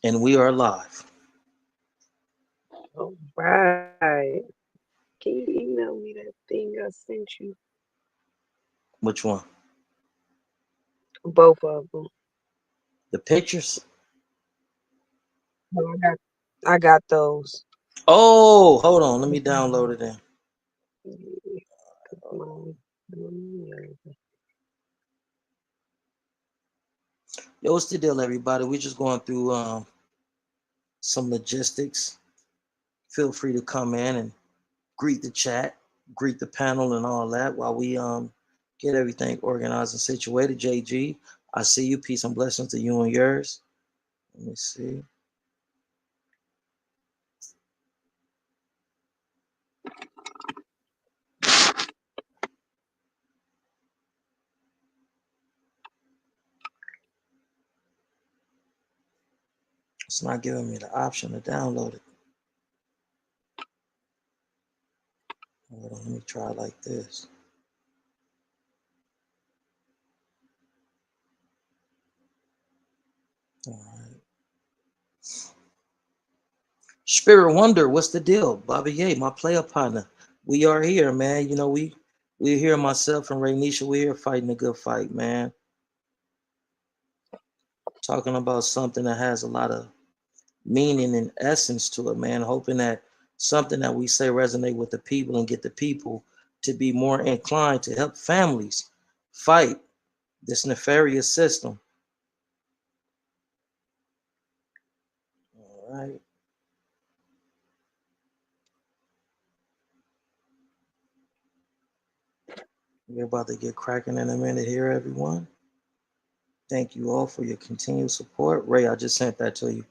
And we are live. All right. Can you email me that thing I sent you? Which one? Both of them. The pictures? No, I got those. Oh, hold on. Let me download it in. Yeah, 'cause Yo, what's the deal, everybody? We're just going through some logistics. Feel free to come in and greet the chat, greet the panel, and all that while we get everything organized and situated. JG, I see you. Peace and blessings to you and yours. Let me see. It's not giving me the option to download it. Hold on, let me try it like this. All right. Spirit Wonder, what's the deal? Bobby Ye, my player partner. We are here, man. You know, we're here, myself and Raynisha, we're here fighting a good fight, man. Talking about something that has a lot of meaning and essence to it, man. Hoping that something that we say resonate with the people and get the people to be more inclined to help families fight this nefarious system. All right. We're about to get cracking in a minute here, everyone. Thank you all for your continued support. Ray, I just sent that to you.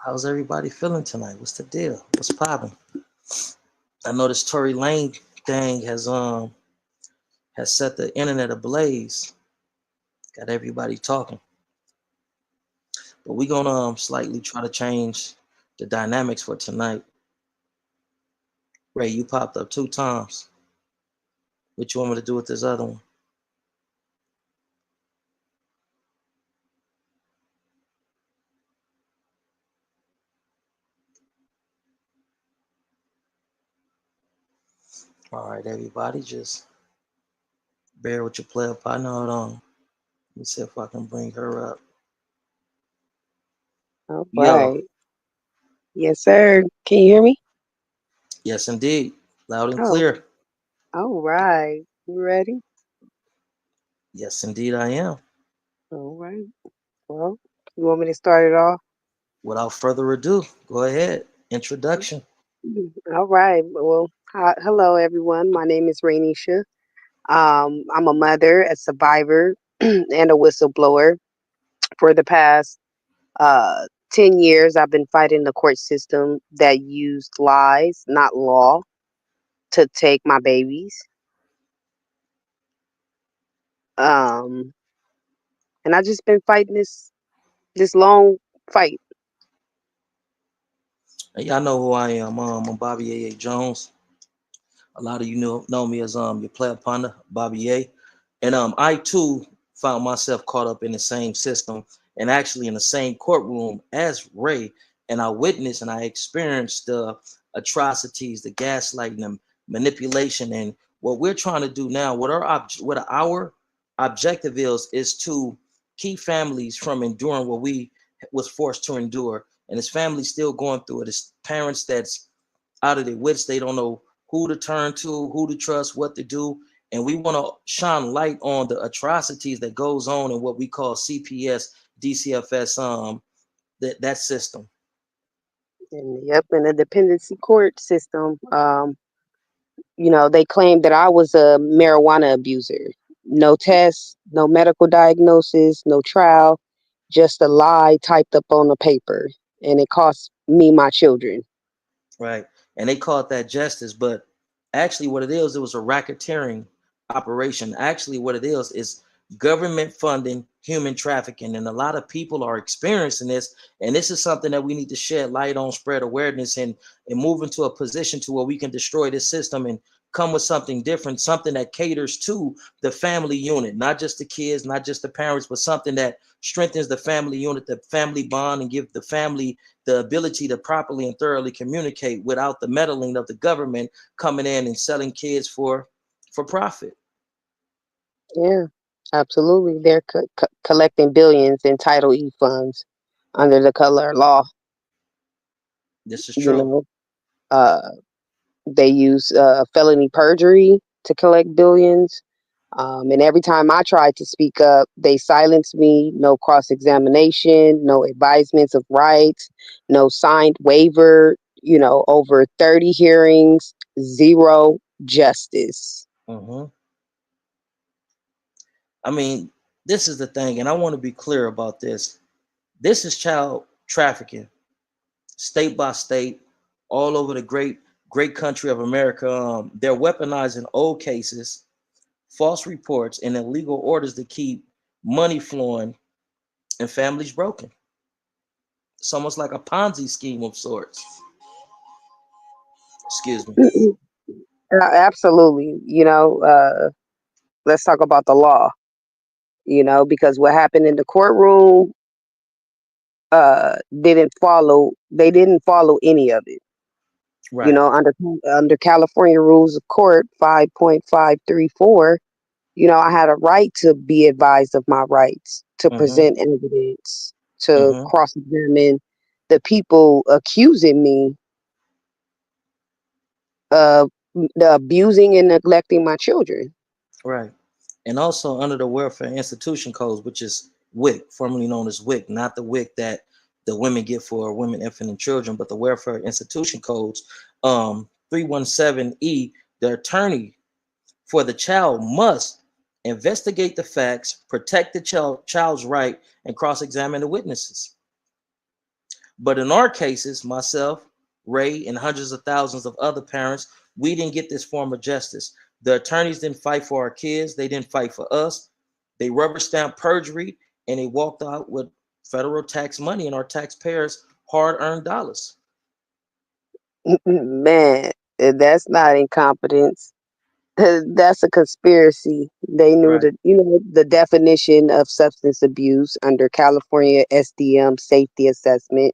How's everybody feeling tonight? What's the deal? What's popping? I know this Tory Lane thing has set the internet ablaze. Got everybody talking. But we're gonna slightly try to change the dynamics for tonight. Ray, you popped up 2 times. What you want me to do with this other one? All right, everybody, just bear with your player partner. Hold on. Let me see if I can bring her up. all Yo, right. Yes, sir. Can you hear me? yes, indeed, loud and Oh, clear. all right. You ready? Yes, indeed, I am. All right. Well, you want me to start it off? Without further ado, go ahead. Introduction. All right. Well, hello, everyone. My name is Rainisha. I'm a mother, a survivor, and a whistleblower. For the past 10 years, I've been fighting the court system that used lies, not law, to take my babies. Um, and I just been fighting this long fight. And y'all know who I am. I'm Bobby A. Jones. A lot of you know me as your player partner, Bobby A. And I too found myself caught up in the same system and actually in the same courtroom as Ray. And I witnessed and I experienced the atrocities, the gaslighting, the manipulation, and what we're trying to do now. What our objective is to keep families from enduring what we was forced to endure, and his family still going through it. It's parents that's out of their wits. They don't know who to turn to, who to trust, what to do. And we want to shine light on the atrocities that goes on in what we call CPS, DCFS, that system. And yep, in the dependency court system, they claimed that I was a marijuana abuser. No tests, no medical diagnosis, no trial, just a lie typed up on a paper. And it cost me my children. Right? And they call it that justice, but actually, what it is, it was a racketeering operation. Actually, what it is government funding human trafficking. And a lot of people are experiencing this. And this is something that we need to shed light on, spread awareness, and move into a position to where we can destroy this system and come with something different, something that caters to the family unit, not just the kids, not just the parents, but something that strengthens the family unit, the family bond, and give the family the ability to properly and thoroughly communicate without the meddling of the government coming in and selling kids for profit. Yeah, absolutely. They're collecting billions in Title E funds under the color of law. This is You true. know, uh, they use felony perjury to collect billions. And every time I tried to speak up, they silenced me. No cross examination, no advisements of rights, no signed waiver. Over 30 hearings, zero justice. Hmm. I mean, this is the thing, and I want to be clear about this. This is child trafficking, state by state, all over the great country of America. They're weaponizing old cases, false reports, and illegal orders to keep money flowing and families broken. It's almost like a Ponzi scheme of sorts. Excuse me. Absolutely. Let's talk about the law. Because what happened in the courtroom they didn't follow any of it. Right. Under California rules of court 5.534, I had a right to be advised of my rights, to Mm-hmm. present evidence, to Mm-hmm. cross examine the people accusing me of abusing and neglecting my children. Right. And also under the Welfare Institution Codes, which is WIC, formerly known as WIC, not the WIC that the women get for women, infant, and children, but the Welfare Institution Codes, 317E, the attorney for the child must investigate the facts, protect the child's right, and cross-examine the witnesses. But in our cases, myself, Ray, and hundreds of thousands of other parents, we didn't get this form of justice. The attorneys didn't fight for our kids. They didn't fight for us. They rubber stamped perjury and they walked out with federal tax money and our taxpayers' hard earned dollars. Man, that's not incompetence. That's a conspiracy. They knew Right. the definition of substance abuse under California SDM safety assessment.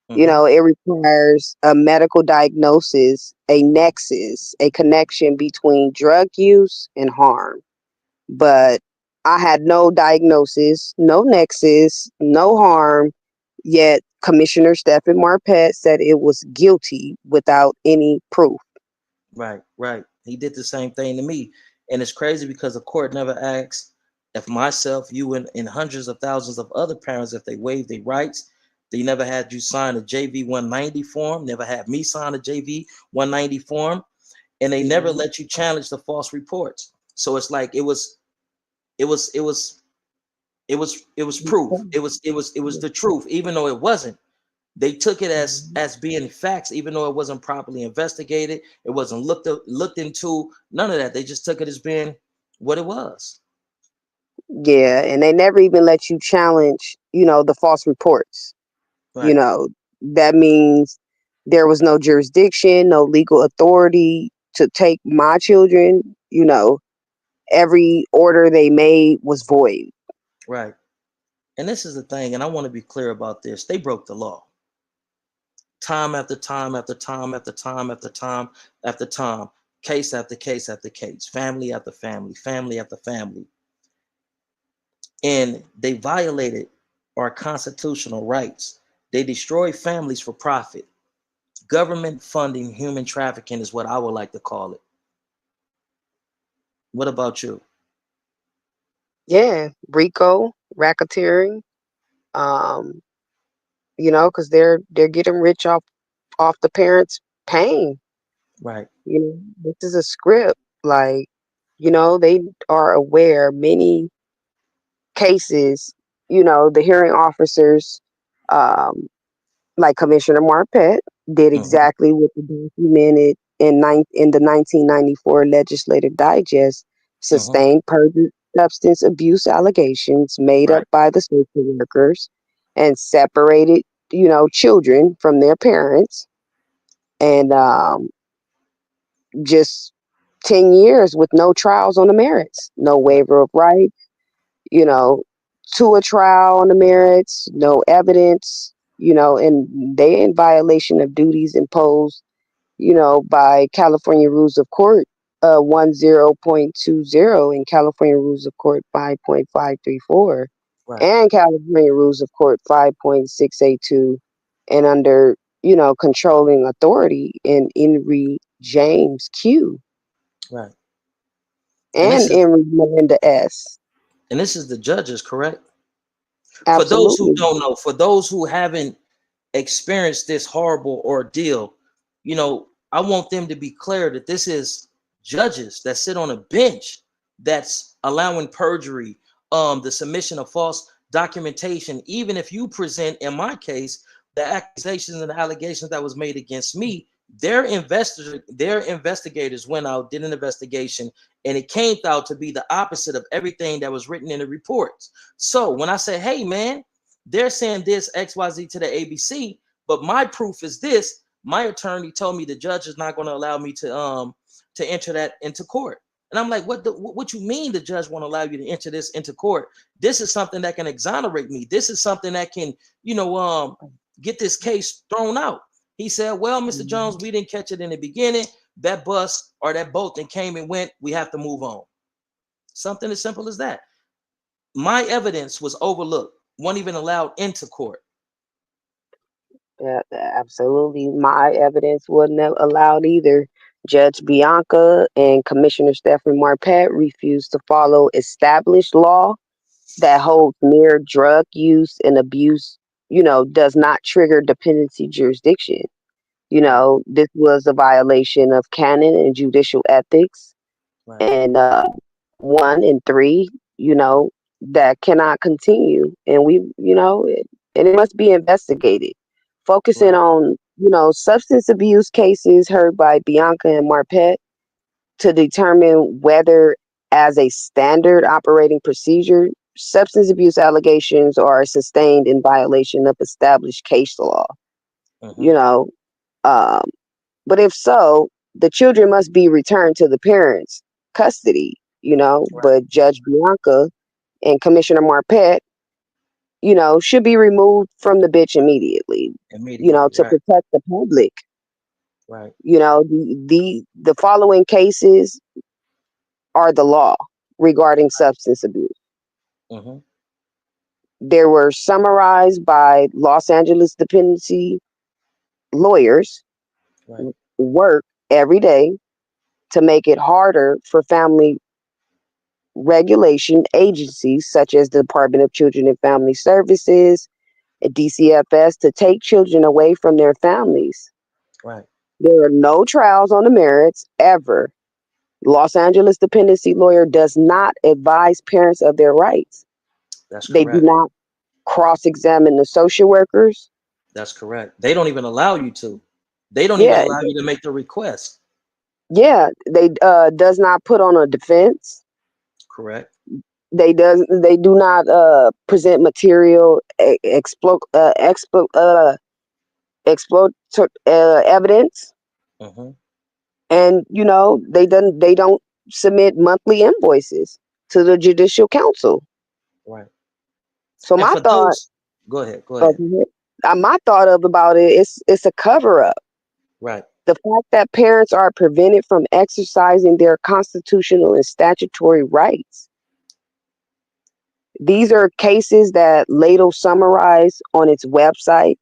Mm-hmm. It requires a medical diagnosis, a nexus, a connection between drug use and harm. But I had no diagnosis, no nexus, no harm, yet Commissioner Stephen Marpet said it was guilty without any proof. Right, right. He did the same thing to me. And it's crazy because the court never asks if myself, you, and hundreds of thousands of other parents, if they waived their rights. They never had you sign a JV 190 form, never had me sign a JV 190 form, and they never Mhm. let you challenge the false reports. So it's like it was it was it was proof. It was the truth, even though it wasn't. They took it as being facts, even though it wasn't properly investigated. It wasn't looked into. None of that. They just took it as being what it was. Yeah, and they never even let you challenge, the false reports. You Right. know, that means there was no jurisdiction, no legal authority to take my children. Every order they made was void. Right. And this is the thing, and I want to be clear about this. They broke the law. Time after time after time after time after time after time. Case after case after case. Family after family. Family after family. And they violated our constitutional rights. They destroy families for profit. Government funding human trafficking is what I would like to call it. What about you? Yeah, RICO, racketeering, um, because they're getting rich off the parents' pain. Right. This is a script. Like, they are aware many cases. The hearing officers, um, like Commissioner Marpet, did Hmm. exactly what the documented in the 1994 Legislative Digest: Hmm. sustained perjury. substance abuse allegations made up Right. by the social workers and separated, children from their parents. And just 10 years with no trials on the merits, no Right. waiver of rights, you know, to a trial on the merits, no evidence, and they in violation of duties imposed, by California Rules of Court 10.20 and California Rules of Court 5.534 Right. and California Rules of Court 5.682 and under, controlling authority in Henry James Q Right. And and Henry Melinda S. this is the judges, correct? For those who Absolutely. don't know, for those who haven't experienced this horrible ordeal, I want them to be clear that this is judges that sit on a bench that's allowing perjury, the submission of false documentation. Even if you present, in my case, the accusations and the allegations that was made against me, their investigators went out, did an investigation, and it came out to be the opposite of everything that was written in the reports. So when I say, hey man, they're saying this XYZ to the ABC, but my proof is this. My attorney told me the judge is not going to allow me to enter that into court. And I'm like, what you mean the judge won't allow you to enter this into court? This is something that can exonerate me. This is something that can, get this case thrown out. He said, well, Mr. Jones, we didn't catch it in the beginning. That bus or that boat that came and went, we have to move on. Something as simple as that. My evidence was overlooked, wasn't even allowed into court. Yeah, absolutely. My evidence wasn't allowed either. Judge Bianca and Commissioner Stephanie Marpet refused to follow established law that holds mere drug use and abuse, does not trigger dependency jurisdiction. Right. This was a violation of canon and judicial ethics. Right. And 1 and 3, that cannot continue. And and it must be investigated. Focusing Right. on, substance abuse cases heard by Bianca and Marpet to determine whether, as a standard operating procedure, substance abuse allegations are sustained in violation of established case law. Mm-hmm. You know, um, but if so, the children must be returned to the parents' custody. Right. But Judge Bianca and Commissioner Marpet, should be removed from the bench immediately. Immediately. To Right. protect the public. Right. The following cases are the law regarding substance abuse. Mm-hmm. They were summarized by Los Angeles dependency lawyers, Right. work every day to make it harder for family regulation agencies such as the Department of Children and Family Services and DCFS to take children away from their families. Right. There are no trials on the merits ever. Los Angeles dependency lawyer does not advise parents of their rights. That's They do correct. not cross-examine the social workers. That's correct. They don't even allow you to. They don't even Yeah, allow you to make the request. yeah. They does not put on a defense. Correct. They do not present material explode evidence, Mm-hmm. and they don't submit monthly invoices to the Judicial Council. Right. So And my for thought those, go ahead. Go of ahead. it, my thought of about it is it's a cover up. Right. The fact that parents are prevented from exercising their constitutional and statutory rights. These are cases that Lato summarized on its website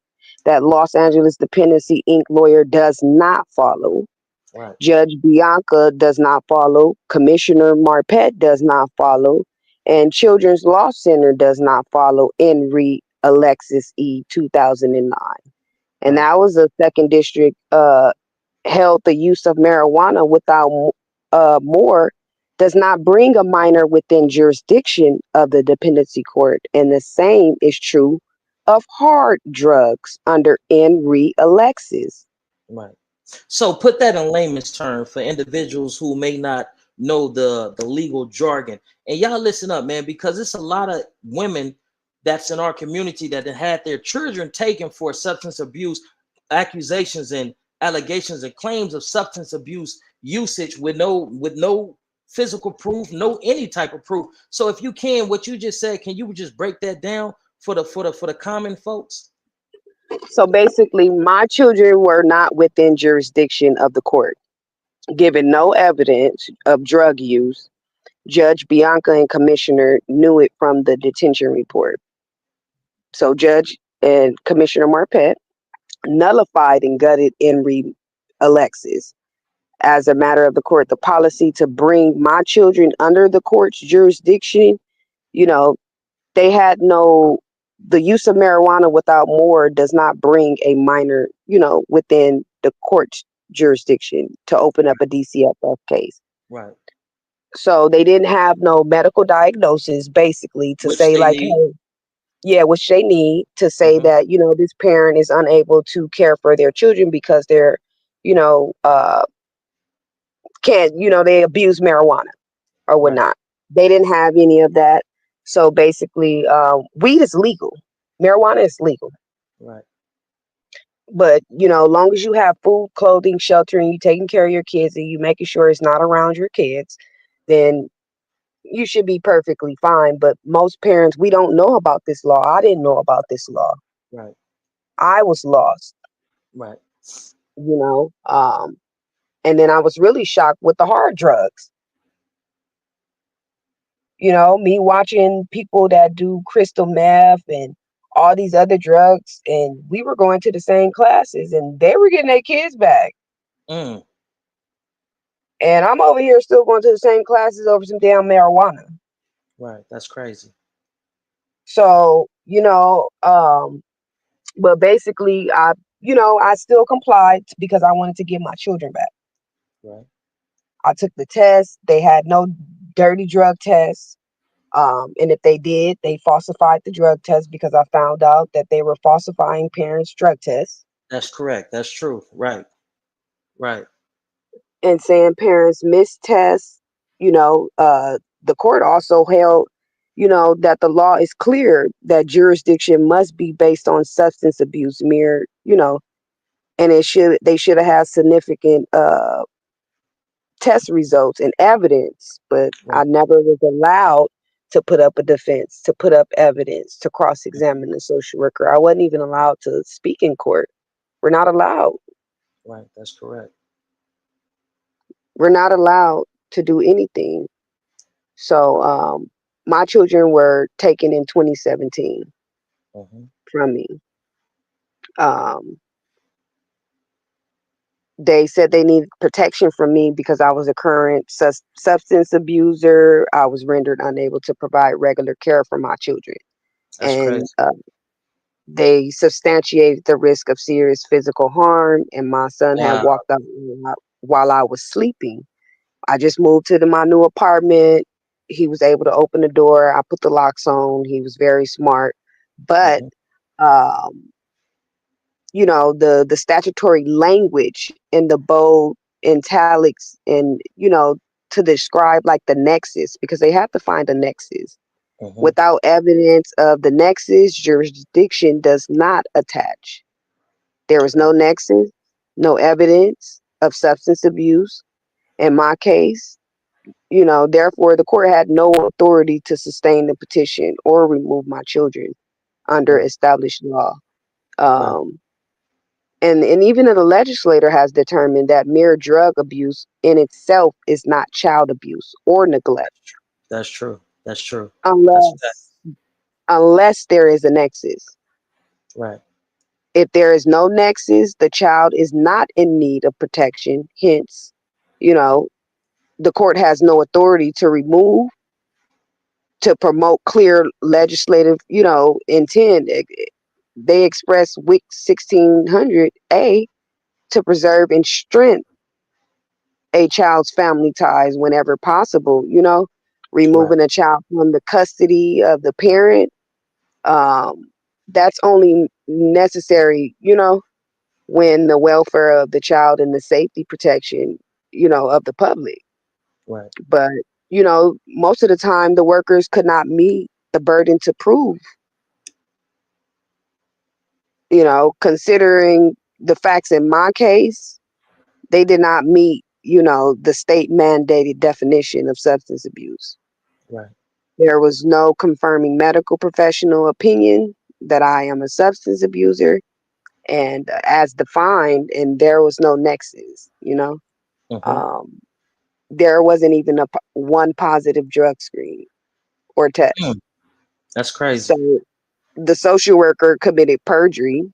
that Los Angeles Dependency Inc. lawyer does not follow. Right. Judge Bianca does not follow. Commissioner Marpet does not follow. And Children's Law Center does not follow in Re Alexis E. 2009. And Right. that was a second district held the use of marijuana without more does not bring a minor within jurisdiction of the dependency court. And the same is true of hard drugs under N. Re Alexis. Right. So put that in layman's term for individuals who may not know the legal jargon. And y'all listen up, man, because it's a lot of women that's in our community that had their children taken for substance abuse accusations and allegations and claims of substance abuse usage with no physical proof, no any type of proof. So if you can, what you just said, can you just break that down for the common folks? So basically, my children were not within jurisdiction of the court. Given no evidence of drug use, Judge Bianca and Commissioner knew it from the detention report. So Judge and Commissioner Marpet nullified and gutted Henry Alexis. As a matter of the court, the policy to bring my children under the court's jurisdiction, you know, they had no, the use of marijuana without more does not bring a minor, within the court's jurisdiction to open up a DCFS case. Right. So they didn't have no medical diagnosis basically to Which say they like, need. hey, yeah, which they need to say Hmm. that, this parent is unable to care for their children because they're, you know, uh, can't, they abuse marijuana or Right. whatnot. They didn't have any of that. So basically, weed is legal. Marijuana is legal. Right. But, long as you have food, clothing, shelter, and you taking care of your kids and you making sure it's not around your kids, then you should be perfectly fine. But most parents, we don't know about this law. I didn't know about this law. Right. I was lost, Right. you know. And then I was really shocked with the hard drugs. Me watching people that do crystal meth and all these other drugs, and we were going to the same classes, and they were getting their kids back, Mm. and I'm over here still going to the same classes over some damn marijuana. Right. That's crazy. So, but basically, I still complied because I wanted to get my children back. Right. I took the test. They had no dirty drug tests. And if they did, they falsified the drug test because I found out that they were falsifying parents' drug tests That's correct. That's true. Right. Right. and saying parents missed tests. The court also held, that the law is clear that jurisdiction must be based on substance abuse, and they should have had significant test results and evidence, but I Right. never was allowed to put up a defense, to put up evidence, to cross examine the social worker. I wasn't even allowed to speak in court. We're not allowed. Right. That's correct. We're not allowed to do anything. So my children were taken in 2017 Hmm. from me. Um, they said they needed protection from me because I was a current substance abuser. I was rendered unable to provide regular care for my children. That's And crazy. they substantiated the risk of serious physical harm, and my son had Wow. walked out while I was sleeping. I just moved to my new apartment. He was able to open the door. I put the locks on. He was very smart. But Hmm. um, the statutory language in the bold italics and to describe like the nexus, because they have to find a nexus. Hmm. Without evidence of the nexus, jurisdiction does not attach. There is no Right. nexus, no evidence of substance abuse. In my case, therefore, the court had no authority to sustain the petition or remove my children under Right. established law. Right. Um, and even the legislator has determined that mere drug abuse in itself is not child abuse or neglect That's true. That's true. That's fact. unless there is a nexus. Right. If there is no nexus, the child is not in need of protection. Hence, you know, the court has no authority to remove, to promote clear legislative, intent. They express WIC 1600A to preserve and strengthen a child's family ties whenever possible, Right. removing a child from the custody of the parent. Um, that's only necessary, when the welfare of the child and the safety protection, of the public. Right. But, most of the time the workers could not meet the burden to prove, considering the facts in my case, they did not meet, the state mandated definition of substance abuse. Right. There was no confirming medical professional opinion that I am a substance abuser and as defined, and there was no nexus. Mm-hmm. Um, there wasn't even one positive drug screen or test. Mm, that's crazy. So the social worker committed perjury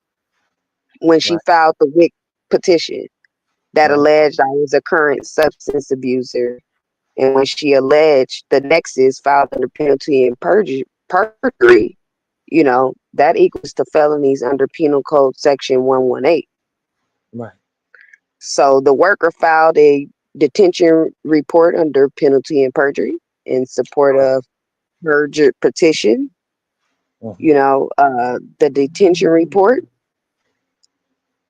when she Right. filed the WIC petition that Right. alleged I was a current substance abuser. And when she alleged the nexus filed under penalty and perjury, that equals to felonies under Penal Code Section 118. Right. So the worker filed a detention report under penalty and perjury in support Right. of her petition. Mm-hmm. The detention report,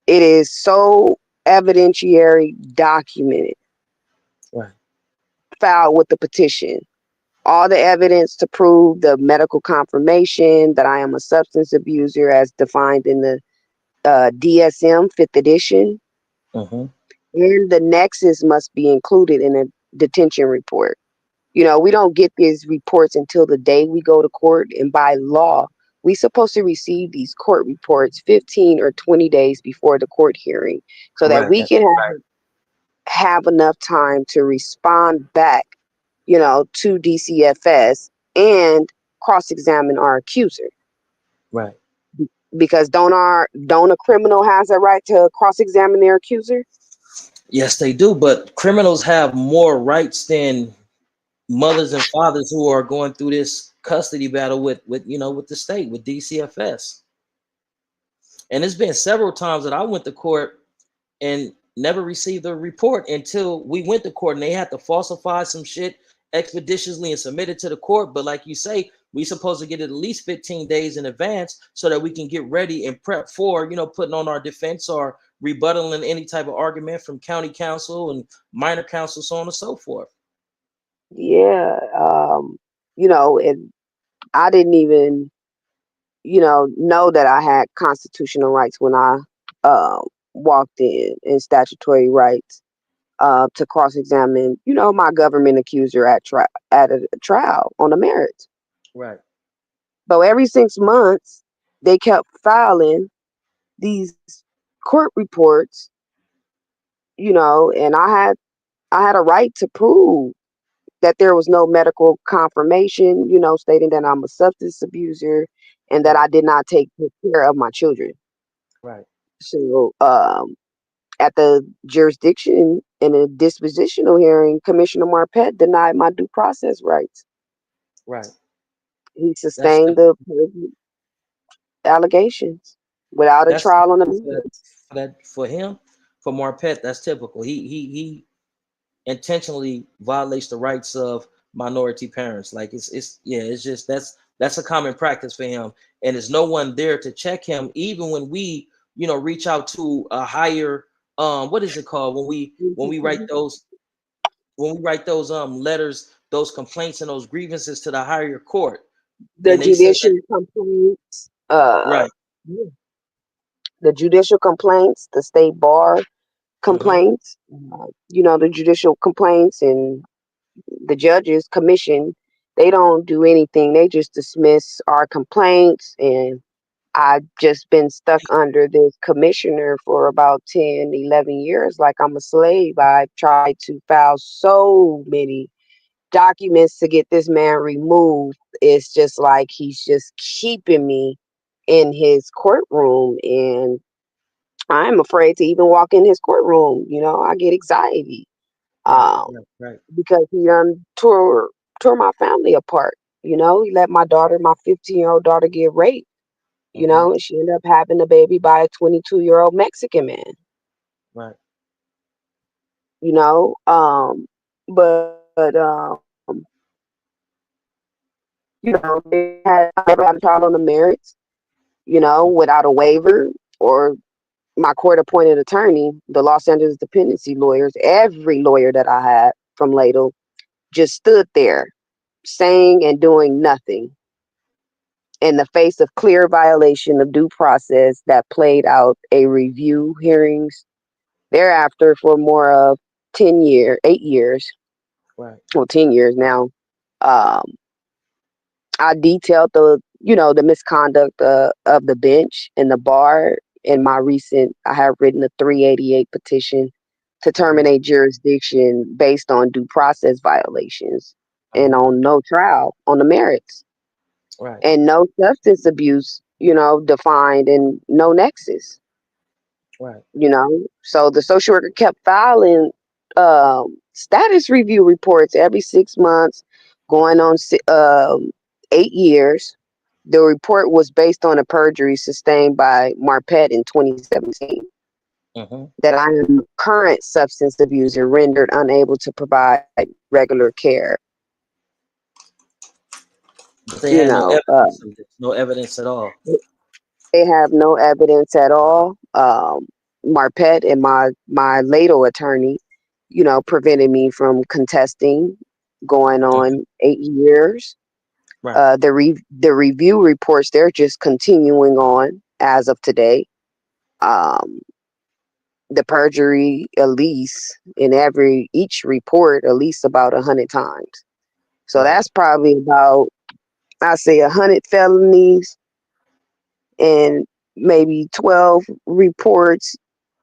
it is so evidentiary documented, Right. filed with the petition. All the evidence to prove the medical confirmation that I am a substance abuser as defined in the DSM 5th edition, Mm-hmm. and the nexus must be included in a detention report. We don't get these reports until the day we go to court, and by law, we supposed to receive these court reports 15 or 20 days before the court hearing so that Correct. we can have enough time to respond back, to DCFS and cross-examine our accuser. Right. Because don't a criminal has a right to cross-examine their accuser? Yes, they do. But criminals have more rights than mothers and fathers who are going through this custody battle with the state, with DCFS. And it's been several times that I went to court and never received a report until we went to court, and they had to falsify some shit expeditiously and submit it to the court. But like you say, we supposed to get it at least 15 days in advance so that we can get ready and prep for, putting on our defense or rebuttaling any type of argument from county counsel and minor counsel, so on and so forth. Yeah. And I didn't even, know that I had constitutional rights when I uh, walked in, and statutory rights to cross-examine, my government accuser at a trial on the merits. Right. So every 6 months, they kept filing these court reports, and I had a right to prove that there was no medical confirmation, stating that I'm a substance abuser and that Right. I did not take good care of my children. Right. So at the jurisdiction in a dispositional hearing, Commissioner Marpet denied my due process rights. Right. He That's sustained the allegations without a that's trial on the typical merits. for him, for Marpet. That's typical. He intentionally violates the rights of minority parents. Like it's yeah, it's just that's a common practice for him, and there's no one there to check him. Even when we reach out to a higher what is it called when we write those letters, those complaints and those grievances to the higher court, The and they say that judicial complaints, right. the judicial complaints, the state bar Mm-hmm. complaints, the judicial complaints and the judges commission, they don't do anything. They just dismiss our complaints. And I've just been stuck under this commissioner for about 10, 11 years like I'm a slave. I've tried to file so many documents to get this man removed. It's just like he's just keeping me in his courtroom, and I'm afraid to even walk in his courtroom. I get anxiety Right. um, Right. Right. because he tore my family apart. He let my daughter, my 15-year-old daughter, get raped. Mm-hmm. And she ended up having a baby by a 22-year-old Mexican man. Right. You know, but they had never had a trial on the merits. Without a waiver or my court appointed attorney, the Los Angeles dependency lawyers, every lawyer that I had from Ladle, just stood there saying and doing nothing in the face of clear violation of due process that played out a review hearings thereafter for more of 8 years, Right. well, 10 years now. Um, I detailed the misconduct of the bench and the bar in my I have written a 388 petition to Mm-hmm. terminate jurisdiction based on due process violations and Mm-hmm. on no trial on the merits Right. and no substance abuse, defined and no nexus, Right. So the social worker kept filing status review reports every 6 months, going on 8 years. The report was based on a perjury sustained by Marpet in 2017 Mm-hmm. that I am a current substance abuser rendered unable to provide regular care. But they You had no know, evidence of this. No evidence at all. they have no evidence at all. Marpet and my Lato attorney, prevented me from contesting, going Mm-hmm. on 8 years. Right. The review reports, they're just continuing on as of today. Um, the perjury, at least in each report, at least about 100 times. So Right. that's probably about, I say, 100 felonies and maybe 12 reports,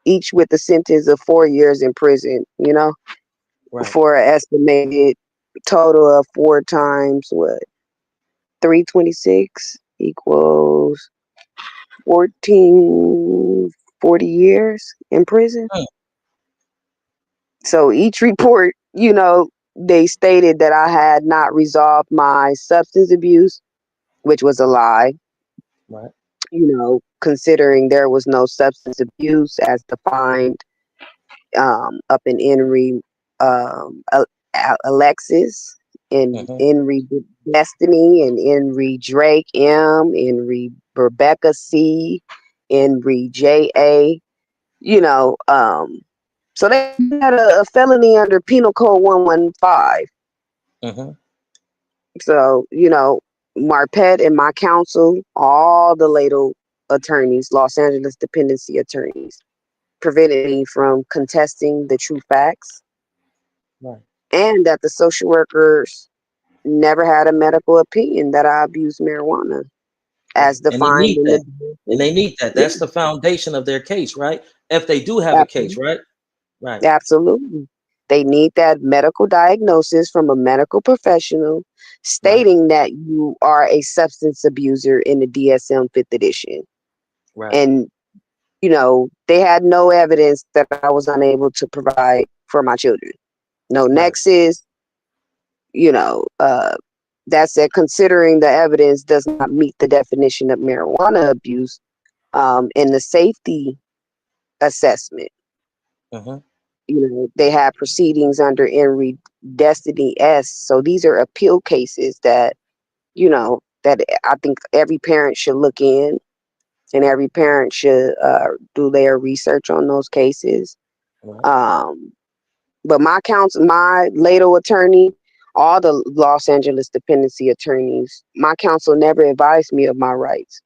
each with a sentence of 4 years in prison, Right. for an estimated total of 4 times what, 326 equals 14, 40 years in prison. Mm. So each report, they stated that I had not resolved my substance abuse, which was a lie, Right. considering there was no substance abuse as defined up in Henry, Alexis, and Mm-hmm. Henry Destiny, and Henry Drake M, Henry Rebecca C, Henry J.A., you know. So they had a felony under Penal Code 115. Mm-hmm. So, Marpet and my counsel, all the Lato attorneys, Los Angeles dependency attorneys, prevented me from contesting the true facts, Right. and that the social workers never had a medical opinion that I abused marijuana Right. as And they defined need in that. the And they need that. yeah, That's the foundation of their case, right? If they do have a case, absolutely. right? Right. Absolutely. They need that medical diagnosis from a medical professional Right. stating that you are a substance abuser in the DSM 5th edition. Right. And, they had no evidence that I was unable to provide for my children. No Right. nexus, you know, uh, that said, considering the evidence does not meet the definition of marijuana abuse in the safety assessment. Mm-hmm. They have proceedings under Henry Destiny S. So these are appeal cases that I think every parent should look in, and every parent should do their research on those cases. Right. Um, but my Lato attorney, all the Los Angeles dependency attorneys, my counsel never advised me of my rights.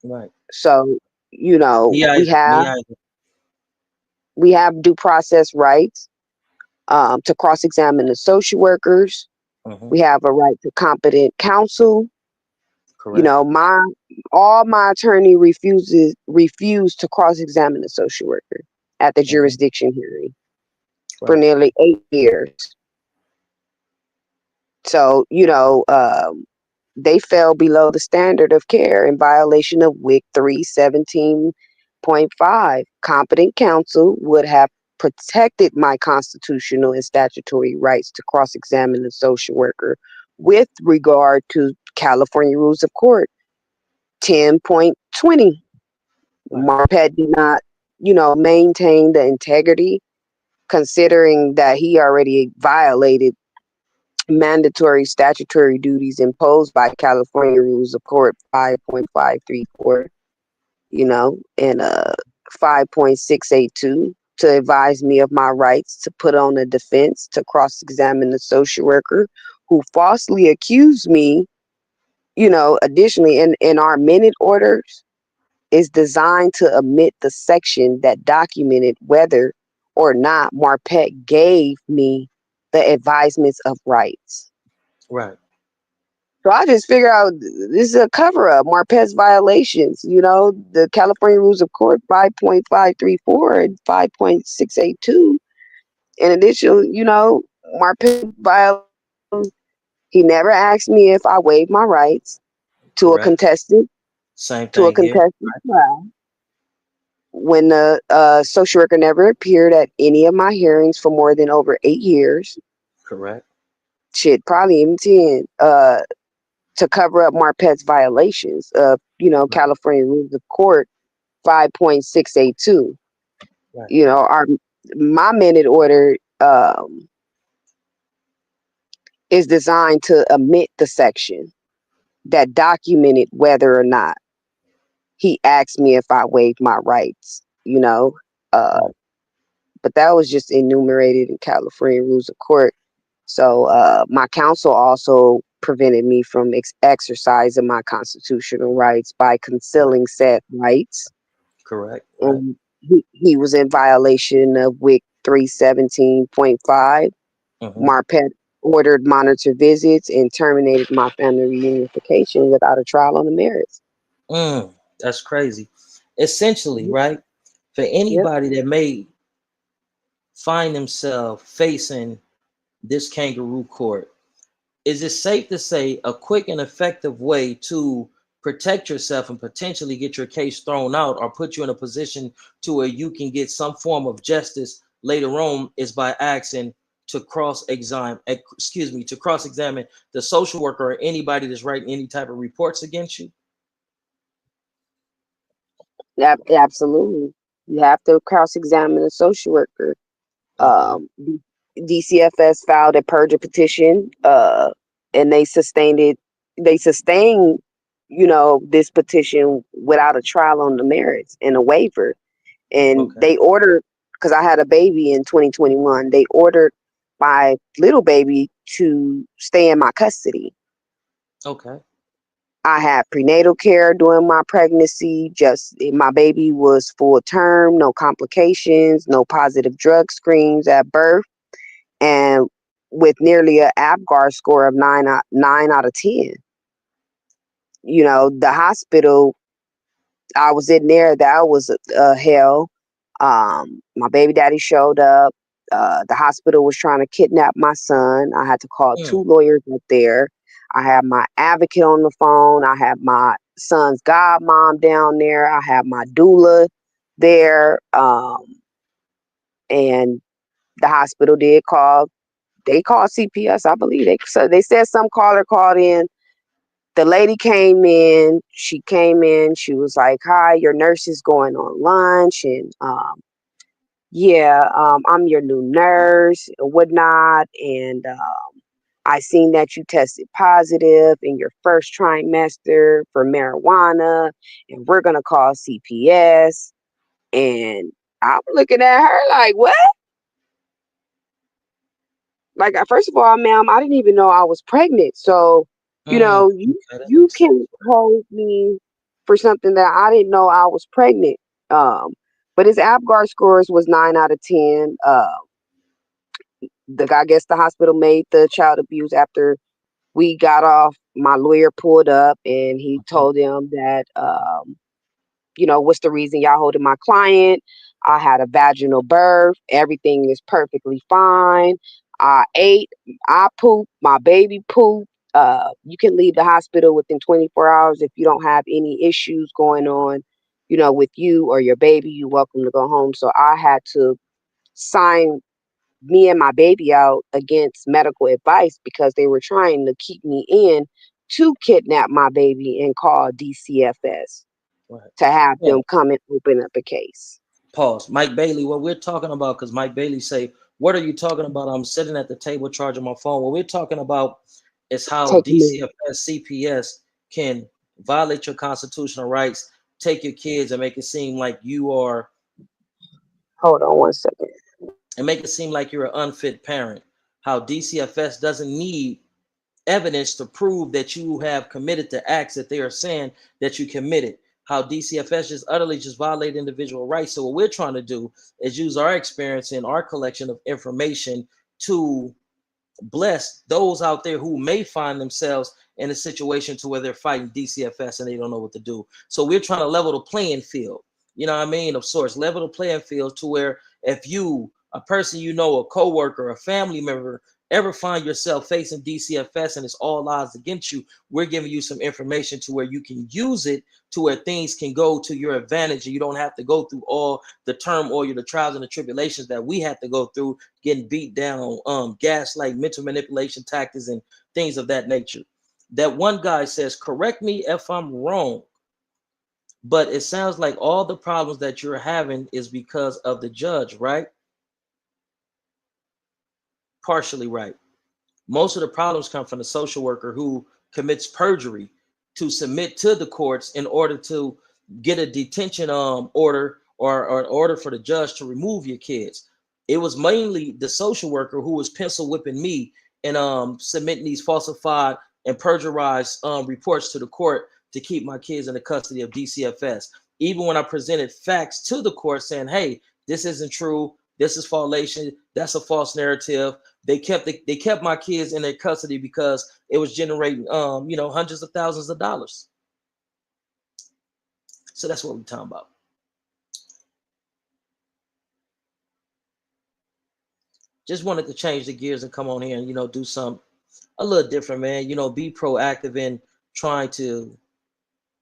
Right. So, Me we either. have Me either. due process rights to cross-examine the social workers. Mm-hmm. We have a right to competent counsel. You Correct. know, my all my attorney refused to cross-examine the social worker at the Mm-hmm. jurisdiction hearing for Right. nearly 8 years. So, they fell below the standard of care in violation of WIC 317.5. Competent counsel would have protected my constitutional and statutory rights to cross-examine the social worker with regard to California Rules of Court 10.20. Right. Marpet did not, maintain the integrity, considering that he already violated mandatory statutory duties imposed by California Rules of Court 5.534, and 5.682 to advise me of my rights, to put on a defense, to cross-examine the social worker who falsely accused me. Additionally, in our minute orders is designed to omit the section that documented whether or not Marpet gave me the advisements of rights. Right. So I just figure out this is a cover up. Marpet's violations, the California Rules of Court 5.534 and 5.682. In addition, Marpet violations. He never asked me if I waived my rights to a Correct. contested Same to a thing here. contested trial. When the social worker never appeared at any of my hearings for more than over 8 years, Correct. shit, probably even 10, to cover up Marpet's violations of, Right. California Rules of Court 5.682. Right. Our my minute order is designed to omit the section that documented whether or not he asked me if I waived my rights, uh, Right. but that was just enumerated in California Rules of Court. So my counsel also prevented me from exercising my constitutional rights by Right. concealing said rights. Correct. Right. And he was in violation of WIC 317.5. Mm-hmm. Marpet ordered monitor visits and terminated my family reunification without a trial on the merits. That's crazy. Essentially, Mhm. right? For Yep. anybody that may find themselves facing this kangaroo court, is it safe to say a quick and effective way to protect yourself and potentially get your case thrown out or put you in a position to where you can get some form of justice later on is by asking to cross-examine the social worker or anybody that's writing any type of reports against you? Absolutely. You have to cross-examine a social worker. Okay. DCFS filed a purger petition, and they sustained it. They sustained, this petition without a trial on the merits and a waiver. And Okay. they ordered, because I had a baby in 2021, they ordered my little baby to stay in my custody. Okay. I had prenatal care during my pregnancy. Just my baby was full term, no complications, no positive drug screens at birth, and with nearly an APGAR score of 9 out of 10. The hospital I was in there, that was hell. My baby daddy showed up. The hospital was trying to kidnap my son. I had to call Mm, 2 lawyers up there. I had my advocate on the phone. I had my son's godmom down there. I had my doula there. And the hospital did call. They called CPS, I believe. They said some caller called in. The lady came in. She came in. She was like, "Hi, your nurse is going on lunch, and yeah, I'm your new nurse and whatnot. And I seen that you tested positive in your first trimester for marijuana, and we're gonna call CPS." And I'm looking at her like, "What?" Like, first of all, ma'am, I didn't even know I was pregnant. So, okay, that you makes sense. can hold me for something that I didn't know I was pregnant. Um, but his APGAR scores was 9 out of 10. I guess the hospital made the child abuse after we got off. My lawyer pulled up and he Mhm. told them that, what's the reason y'all holding my client? I had a vaginal birth. Everything is perfectly fine. I ate. I pooped. My baby pooped. You can leave the hospital within 24 hours if you don't have any issues going on, with you or your baby. You're welcome to go home. So I had to sign me and my baby out against medical advice because they were trying to keep me in to kidnap my baby and call DCFS Right. to have Yeah. them come and open up a case. Pause. Mike Bailey, what we're talking about, because Mike Bailey say, what are you talking about? I'm sitting at the table charging my phone. What we're talking about is how Take me. DCFS CPS can violate your constitutional rights, take your kids and make it seem like you are Hold on one second. and make it seem like you're an unfit parent. How DCFS doesn't need evidence to prove that you have committed the acts that they are saying that you committed. How DCFS just utterly just violate individual rights. So what we're trying to do is use our experience and our collection of information to bless those out there who may find themselves in a situation to where they're fighting DCFS and they don't know what to do. So we're trying to level the playing field. You know what I mean? Of sorts, level the playing field to where if you, a person you know, a coworker, a family member, ever find yourself facing DCFS and it's all odds against you, we're giving you some information to where you can use it to where things can go to your advantage and you don't have to go through all the turmoil, the trials and the tribulations that we have to go through, getting beat down, gaslight, mental manipulation tactics, and things of that nature. That one guy says, correct me if I'm wrong, but it sounds like all the problems that you're having is because of the judge, right? Partially right. Most of the problems come from the social worker who commits perjury to submit to the courts in order to get a detention order or an order for the judge to remove your kids. It was mainly the social worker who was pencil whipping me and submitting these falsified and perjurized reports to the court to keep my kids in the custody of DCFS. Even when I presented facts to the court saying, hey, this isn't true, this is falsation, that's a false narrative, they kept my kids in their custody because it was generating hundreds of thousands of dollars. So that's what we're talking about. Just wanted to change the gears and come on here and do something a little different, man. Be proactive in trying to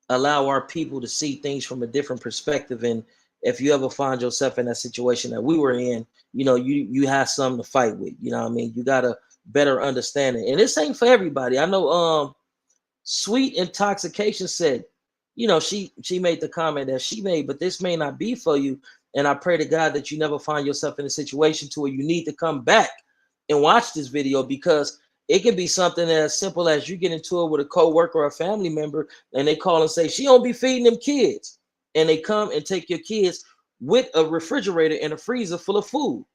allow our people to see things from a different perspective. And if you ever find yourself in that situation that we were in, you have something to fight with. You know what I mean? You got a better understanding. And this ain't for everybody. I know Sweet Intoxication said, she made the comment that she made, but this may not be for you. And I pray to God that you never find yourself in a situation to where you need to come back and watch this video, because it can be something as simple as you get into it with a coworker or a family member and they call and say, she don't be feeding them kids. And they come and take your kids with a refrigerator and a freezer full of food.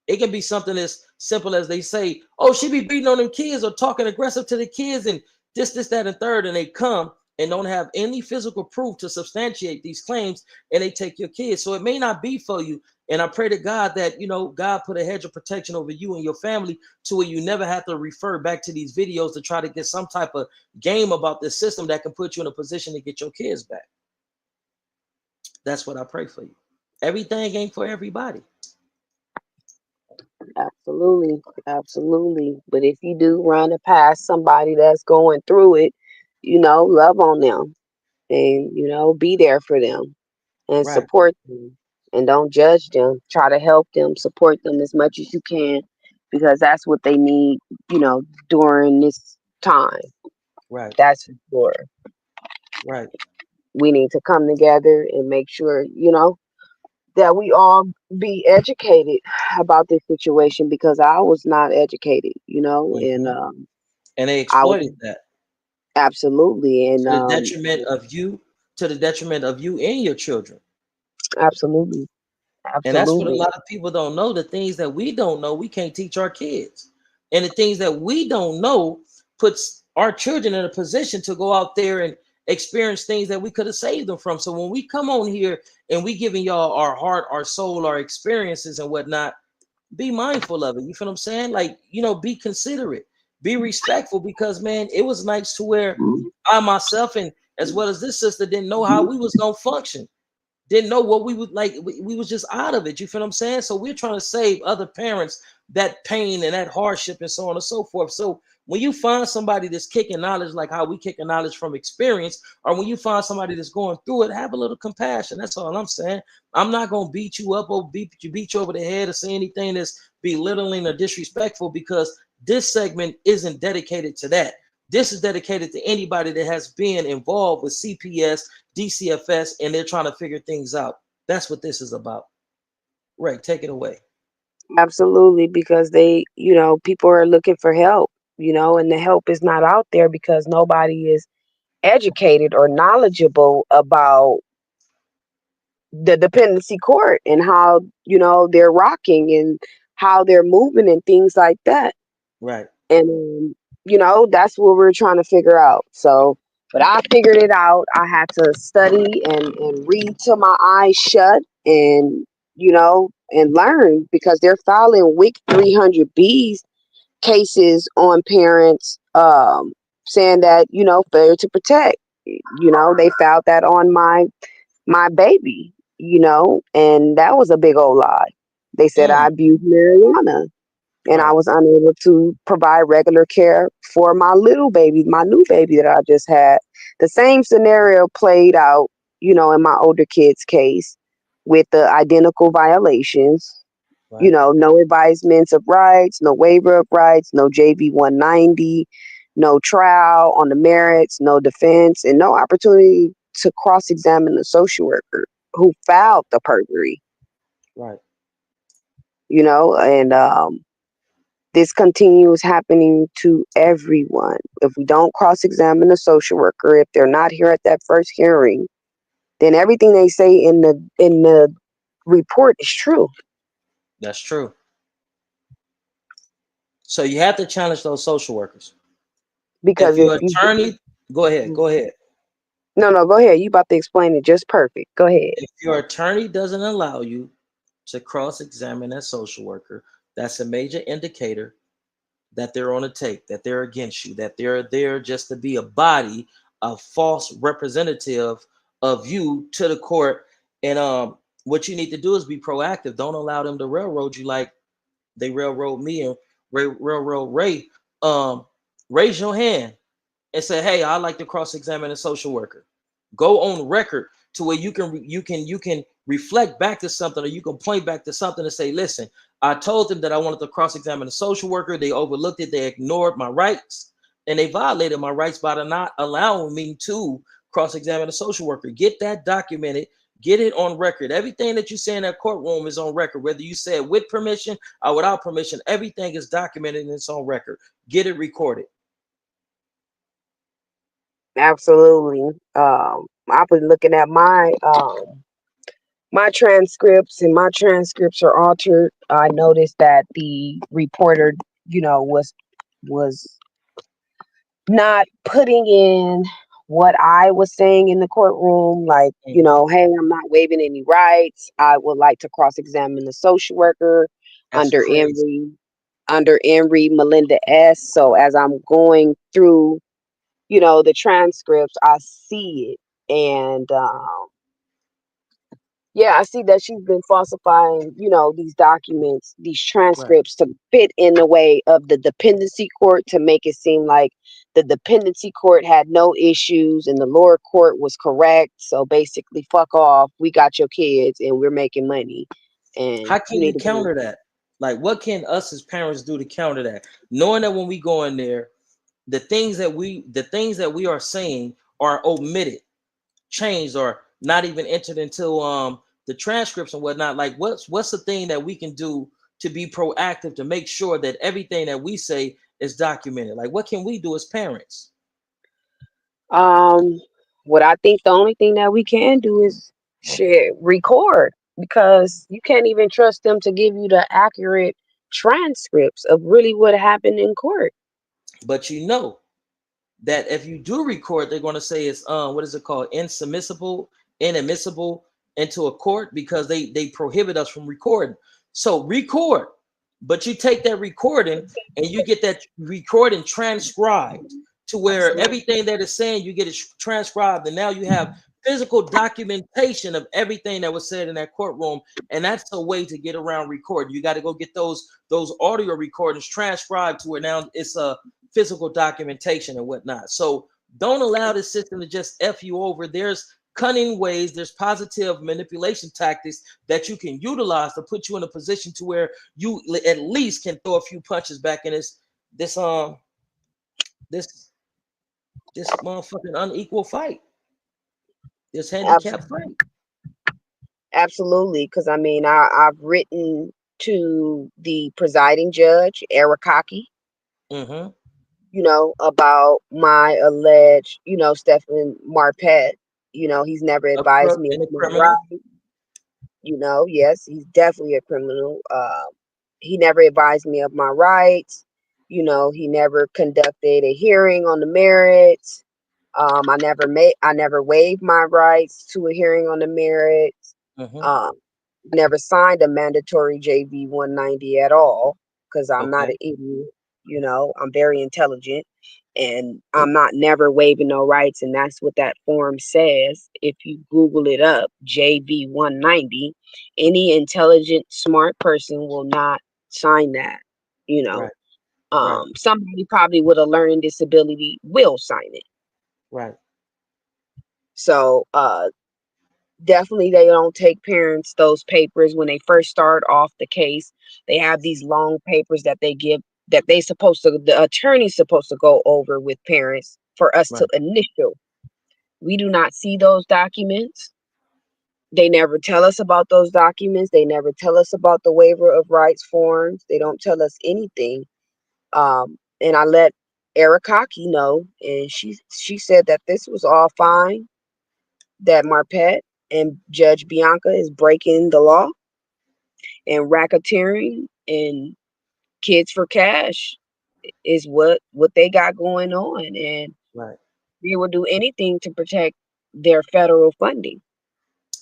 It can be something as simple as they say, oh, she be beating on them kids or talking aggressive to the kids and this, that, and third. And they come and don't have any physical proof to substantiate these claims and they take your kids. So it may not be for you. And I pray to God that, God put a hedge of protection over you and your family to where you never have to refer back to these videos to try to get some type of game about this system that can put you in a position to get your kids back. That's what I pray for you. Everything ain't for everybody. Absolutely, absolutely. But if you do run it past somebody that's going through it, love on them and be there for them and Right, support them and don't judge them. Try to help them, support them as much as you can because that's what they need, during this time. right, That's for sure. right. We need to come together and make sure, that we all be educated about this situation because I was not educated, and Hmm. And they I was exploited that absolutely and to the detriment of you, to the detriment of you and your children. absolutely, And that's what a absolutely, lot of people don't know. The things that we don't know, we can't teach our kids. And the things that we don't know puts our children in a position to go out there and experience things that we could have saved them from. So when we come on here and we giving y'all our heart, our soul, our experiences and whatnot, be mindful of it. You feel what I'm saying? Like, be considerate, be respectful, because man, it was nice to where I myself and as well as this sister didn't know how we was gonna function, didn't know what we would like. We was just out of it. You feel what I'm saying? So we're trying to save other parents that pain and that hardship and so on and so forth. So when you find somebody that's kicking knowledge like how we kicking knowledge from experience, or when you find somebody that's going through it, have a little compassion. That's all I'm saying. I'm not gonna beat you up or beat you over the head or say anything that's belittling or disrespectful, because this segment isn't dedicated to that. This is dedicated to anybody that has been involved with CPS, DCFS, and they're trying to figure things out. That's what this is about. Right, take it away. absolutely because they, people are looking for help, and the help is not out there because nobody is educated or knowledgeable about the dependency court and how, they're rocking and how they're moving and things like that. Right. And that's what we're trying to figure out. So, but I figured it out. I had to study and read till my eyes shut, and and learn, because they're filing WIC 300B's cases on parents, saying that, failure to protect. They filed that on my baby, and that was a big old lie. They said I Mm, abused marijuana, and I right. was unable to provide regular care for my little baby, my new baby that I just had. The same scenario played out, in my older kid's case, with the identical violations. Right. No advisements of rights, no waiver of rights, no JV 190, no trial on the merits, no defense, and no opportunity to cross examine the social worker who filed the perjury, Right. and this continues happening to everyone. If we don't cross examine the social worker, if they're not here at that first hearing, then everything they say in the report is true. That's true. So you have to challenge those social workers. Because If if your you attorney, go ahead, go ahead. no, go ahead. You about to explain it just perfect. Go ahead. If your attorney doesn't allow you to cross-examine that social worker, that's a major indicator that they're on a take, that they're against you, that they're there just to be a body, a false representative of you to the court. And what you need to do is be proactive. Don't allow them to railroad you like they railroad me and railroad Ray. Um, Raise your hand and say, "Hey, I'd like to cross-examine a social worker." Go on record to where you can reflect back to something, or you can point back to something and say, "Listen, I told them that I wanted to cross-examine a social worker. They overlooked it. They ignored my rights, and they violated my rights by not allowing me to cross-examine a social worker." Get that documented. Get it on record. Everything that you say in that courtroom is on record. Whether you say it with permission or without permission, everything is documented and it's on record. Get it recorded. Absolutely. I've been looking at my transcripts, and my transcripts are altered. I noticed that the reporter, was not putting in what I was saying in the courtroom, like, Mhm. hey, I'm not waiving any rights. I would like to cross examine the social worker That's under crazy. Emory Melinda S. So as I'm going through, the transcripts, I see it. And yeah, I see that she's been falsifying, these documents, these Right. transcripts, to fit in the way of the dependency court, to make it seem like the dependency court had no issues and the lower court was correct. So basically, fuck off. We got your kids and we're making money. And How you can need you to go. counter that? Like, what can us as parents do to counter that? Knowing that when we go in there, the things that we are saying are omitted, changed, or not even entered into the transcripts and whatnot. Like, what's the thing that we can do to be proactive to make sure that everything that we say is documented? Like, what can we do as parents? Um, what I think the only thing that we can do is share, record, because you can't even trust them to give you the accurate transcripts of really what happened in court. But you know that if you do record, they're going to say it's what is it called, inadmissible into a court, because they prohibit us from recording. So record, but you take that recording and you get that recording transcribed to where Absolutely. everything that is saying, you get it transcribed, and now you have physical documentation of everything that was said in that courtroom. And that's a way to get around recording. You got to go get those audio recordings transcribed to where now it's a physical documentation and whatnot. So don't allow the system to just F you over. There's cunning ways, there's positive manipulation tactics that you can utilize to put you in a position to where you at least can throw a few punches back in this this this motherfucking unequal fight, this Abs- handicap fight. Absolutely. Because I mean, I've written to the presiding judge, Arakaki, Mm-hmm. about my alleged, Stephen Marpet. He's never advised me of In a my criminal. rights. Yes, he's definitely a criminal. He never advised me of my rights. He never conducted a hearing on the merits. I never waived my rights to a hearing on the merits. Mm-hmm. Um, never signed a mandatory JV 190 at all because I'm not an Okay. idiot. I'm very intelligent and I'm not never waiving no rights. And that's what that form says. If you Google it up, JV 190, any intelligent, smart person will not sign that. You know, Right. Right. Somebody probably with a learning disability will sign it. Right. So, definitely they don't take parents those papers when they first start off the case. They have these long papers that they give that the attorney's supposed to go over with parents for us to Right. initial. We do not see those documents. They never tell us about those documents. They never tell us about the waiver of rights forms. They don't tell us anything. And I let Ericaki know, and she said that this was all fine, that Marpet and Judge Bianca is breaking the law and racketeering and kids for cash is what they got going on, and Right. they will do anything to protect their federal funding.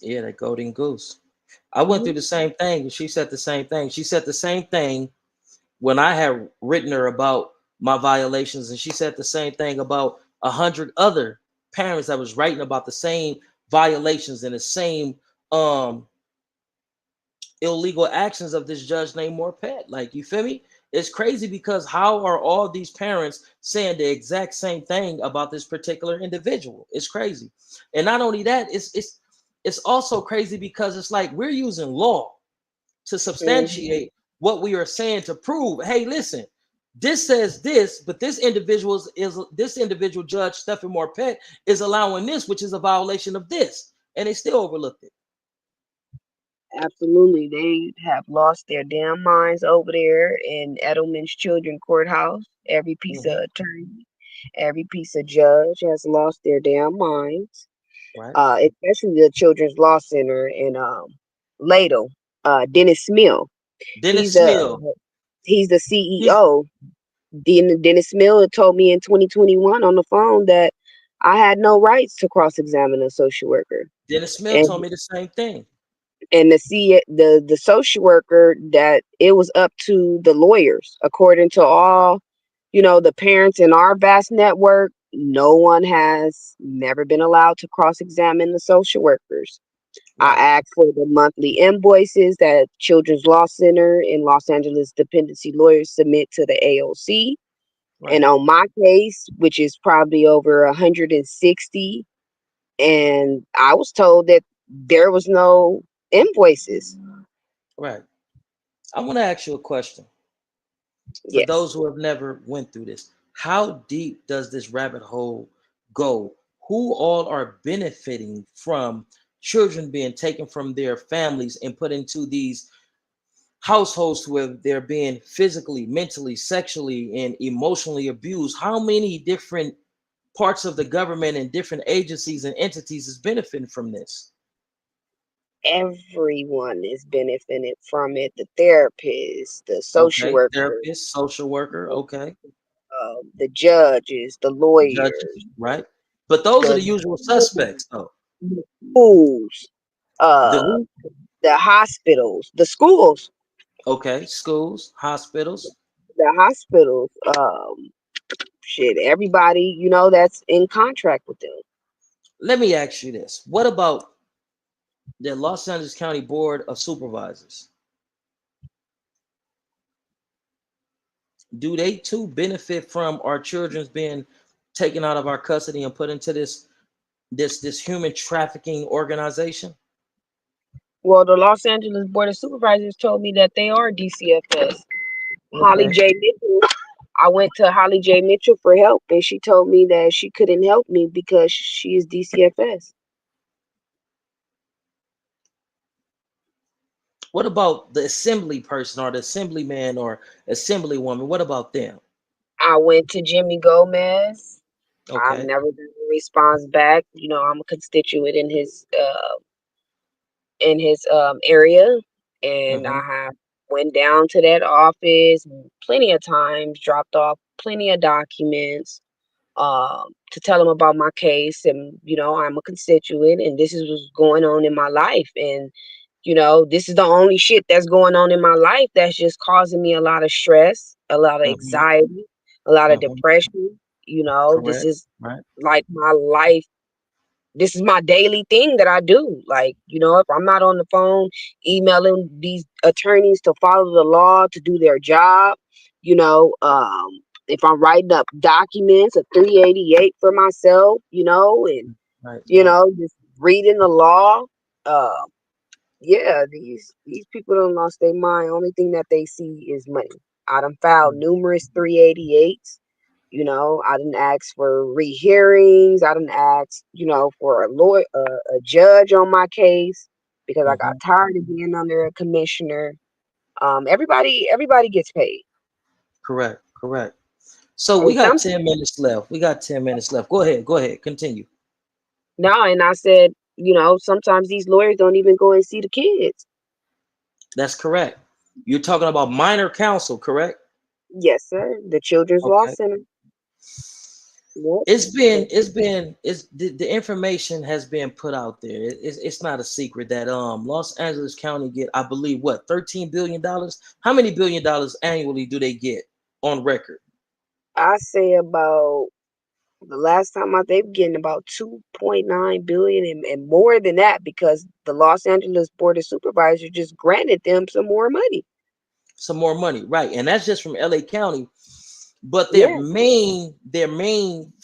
Yeah, that golden goose. I went through Mhm. the same thing, and she said the same thing. She said the same thing when I had written her about my violations, and she said the same thing about 100 other parents that was writing about the same violations and the same um illegal actions of this judge named Morpet. Like, you feel me? It's crazy because how are all these parents saying the exact same thing about this particular individual? It's crazy. And not only that, it's also crazy because it's like we're using law to Mhm. substantiate what we are saying to prove, hey, listen, this says this, but this individual judge, Stephen Morpet, is allowing this, which is a violation of this. And they still overlooked it. Absolutely, they have lost their damn minds over there in Edelman's Children Courthouse. Every piece of Mhm. attorney, every piece of judge has lost their damn minds. Right. Especially the Children's Law Center in Ladle. Dennis Mill. He's Dennis a Smith. he's the He's CEO. Dennis Mill told me in 2021 on the phone that I had no rights to cross-examine a social worker, Dennis Smith and told me the same thing. the social worker that it was up to the lawyers, according to all the parents in our vast network. No one has never been allowed to cross-examine the social workers. I Right. asked for the monthly invoices that Children's Law Center and Los Angeles dependency lawyers submit to the AOC. And Right. on my case, which is probably over 160, and I was told that there was no invoices. Right. I want to ask you a question. For Yes. those who have never went through this, how deep does this rabbit hole go? Who all are benefiting from children being taken from their families and put into these households where they're being physically, mentally, sexually, and emotionally abused? How many different parts of the government and different agencies and entities is benefiting from this? Everyone is benefiting from it. The therapists, the social Okay, workers, therapist, social worker, okay, the judges, the judges, lawyers, right? But those are the the usual suspects, though. schools, The uh, who? the hospitals, the schools, Okay, schools, hospitals. the hospitals, shit, everybody, that's in contract with them. Let me ask you this: what about the Los Angeles County Board of Supervisors? Do they too benefit from our children's being taken out of our custody and put into this human trafficking organization? Well, the Los Angeles Board of Supervisors told me that they are DCFS. Holly Okay. J. Mitchell. I went to Holly J. Mitchell for help, and she told me that she couldn't help me because she is DCFS. What about the assembly person or the assemblyman or assemblywoman? What about them? I went to Jimmy Gomez. I've Okay. never gotten a response back. I'm a constituent in his area, and Mm-hmm. I have went down to that office plenty of times, dropped off plenty of documents to tell him about my case, and I'm a constituent, and this is what's going on in my life, and this is the only shit that's going on in my life that's just causing me a lot of stress, a lot of Mm-hmm. anxiety, a lot of Mm-hmm. depression. This Correct. is Right. like my life. This is my daily thing that I do. Like, if I'm not on the phone emailing these attorneys to follow the law, to do their job, if I'm writing up documents, a 388 for myself, and, Right. Right. just reading the law, uh, yeah, these people don't lost their mind. Only thing that they see is money. I done filed numerous 388s. I didn't ask for rehearings. I didn't ask, for a lawyer, a judge on my case because I Mm-hmm. got tired of being under a commissioner. Everybody gets paid, Correct. Correct. So we and got some 10 minutes left. We got 10 minutes left. Go ahead. Go ahead. Continue. no. And I said, sometimes these lawyers don't even go and see the kids. That's correct. You're talking about minor counsel, correct? Yes, sir. The Children's Law Okay. Center. Yep. It's the information has been put out there. It's not a secret that Los Angeles County get, I believe, what, $13 billion. How many $1 billion annually do they get on record? I say about the last time they were getting about 2.9 billion, and more than that because the Los Angeles Board of Supervisors just granted them some more money. Some more money, right? And that's just from LA County. But Yeah. their main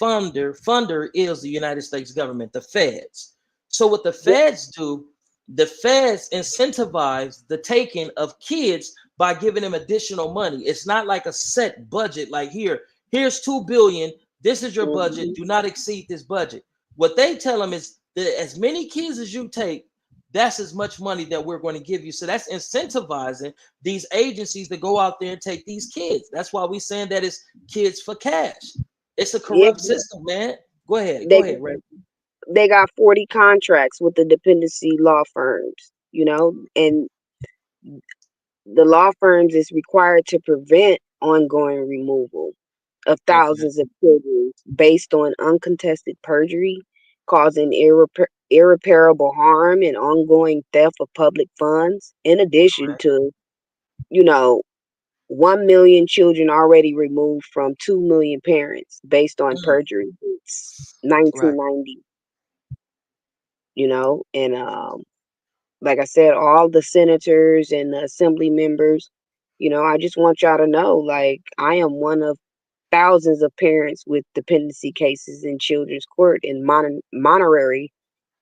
funder is the United States government, the feds. So what the Yeah. feds do, the feds incentivize the taking of kids by giving them additional money. It's not like a set budget, like here's 2 billion. This is your budget. Hmm. Do not exceed this budget. What they tell them is that as many kids as you take, that's as much money that we're going to give you. So that's incentivizing these agencies to go out there and take these kids. That's why we saying that it's kids for cash. It's a Yeah. corrupt system, man. Go ahead. Go They ahead, Ray. they got 40 contracts with the dependency law firms, and the law firms is required to prevent ongoing removal of Okay. thousands of children based on uncontested perjury, causing irreparable harm and ongoing theft of public funds, in addition Correct. to, you know, 1 million children already removed from 2 million parents based on Mm, perjury since right. 1990, and like I said, all the senators and the assembly members, I just want y'all to know, like, I am one of thousands of parents with dependency cases in children's court in Monterey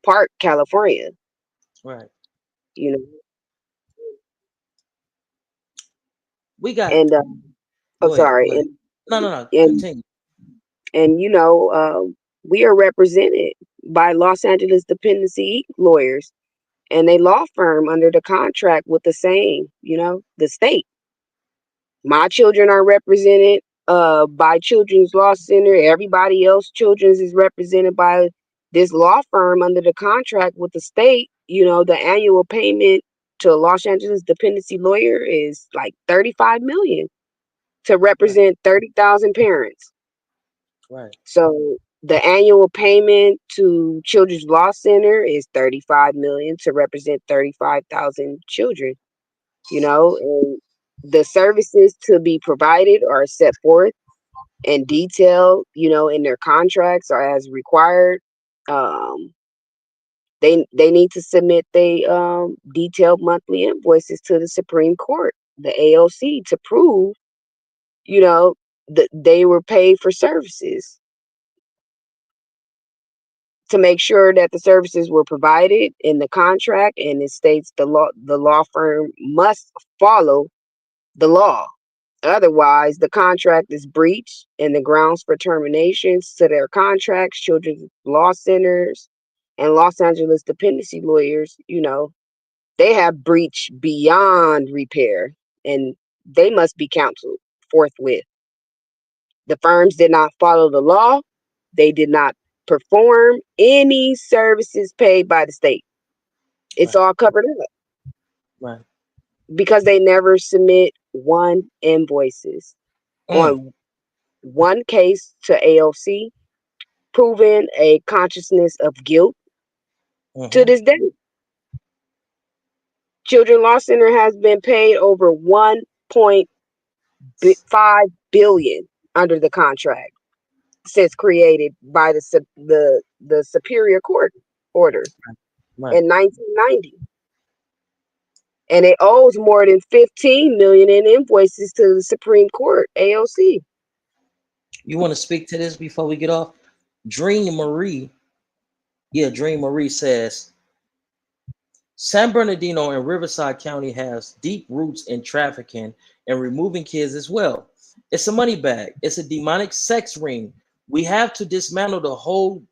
Park, California. Right. You know, We got. and I'm Go ahead. Go sorry, ahead. No, no, no. and Continue. and we are represented by Los Angeles dependency lawyers and a law firm under the contract with the same, the state. My children are represented by Children's Law Center. Everybody else children's is represented by this law firm under the contract with the state. The annual payment to a Los Angeles dependency lawyer is like 35 million to Right. represent 30,000 parents. Right. So the annual payment to Children's Law Center is 35 million to represent 35,000 children, and the services to be provided are set forth and detailed, in their contracts or as required. Um, they need to submit they detailed monthly invoices to the Supreme Court, the AOC, to prove, you know, that they were paid for services, to make sure that the services were provided in the contract, and it states the law firm must follow the law. Otherwise, the contract is breached, and the grounds for terminations to their contracts, children's law centers, and Los Angeles dependency lawyers, they have breached beyond repair, and they must be counseled forthwith. The firms did not follow the law. They did not perform any services paid by the state. It's Right. all covered up Right. because they never submit one invoices Mm. on one case to AOC, proving a consciousness of guilt to Mm-hmm. this day. Children Law Center has been paid over 1.5 billion under the contract since created by the Superior Court order Right. in 1990, and it owes more than 15 million in invoices to the Supreme Court AOC. You want to speak to this before we get off? Dream Marie, yeah, Dream Marie says San Bernardino and Riverside County has deep roots in trafficking and removing kids as well. It's a money bag. It's a demonic sex ring. We have to dismantle the whole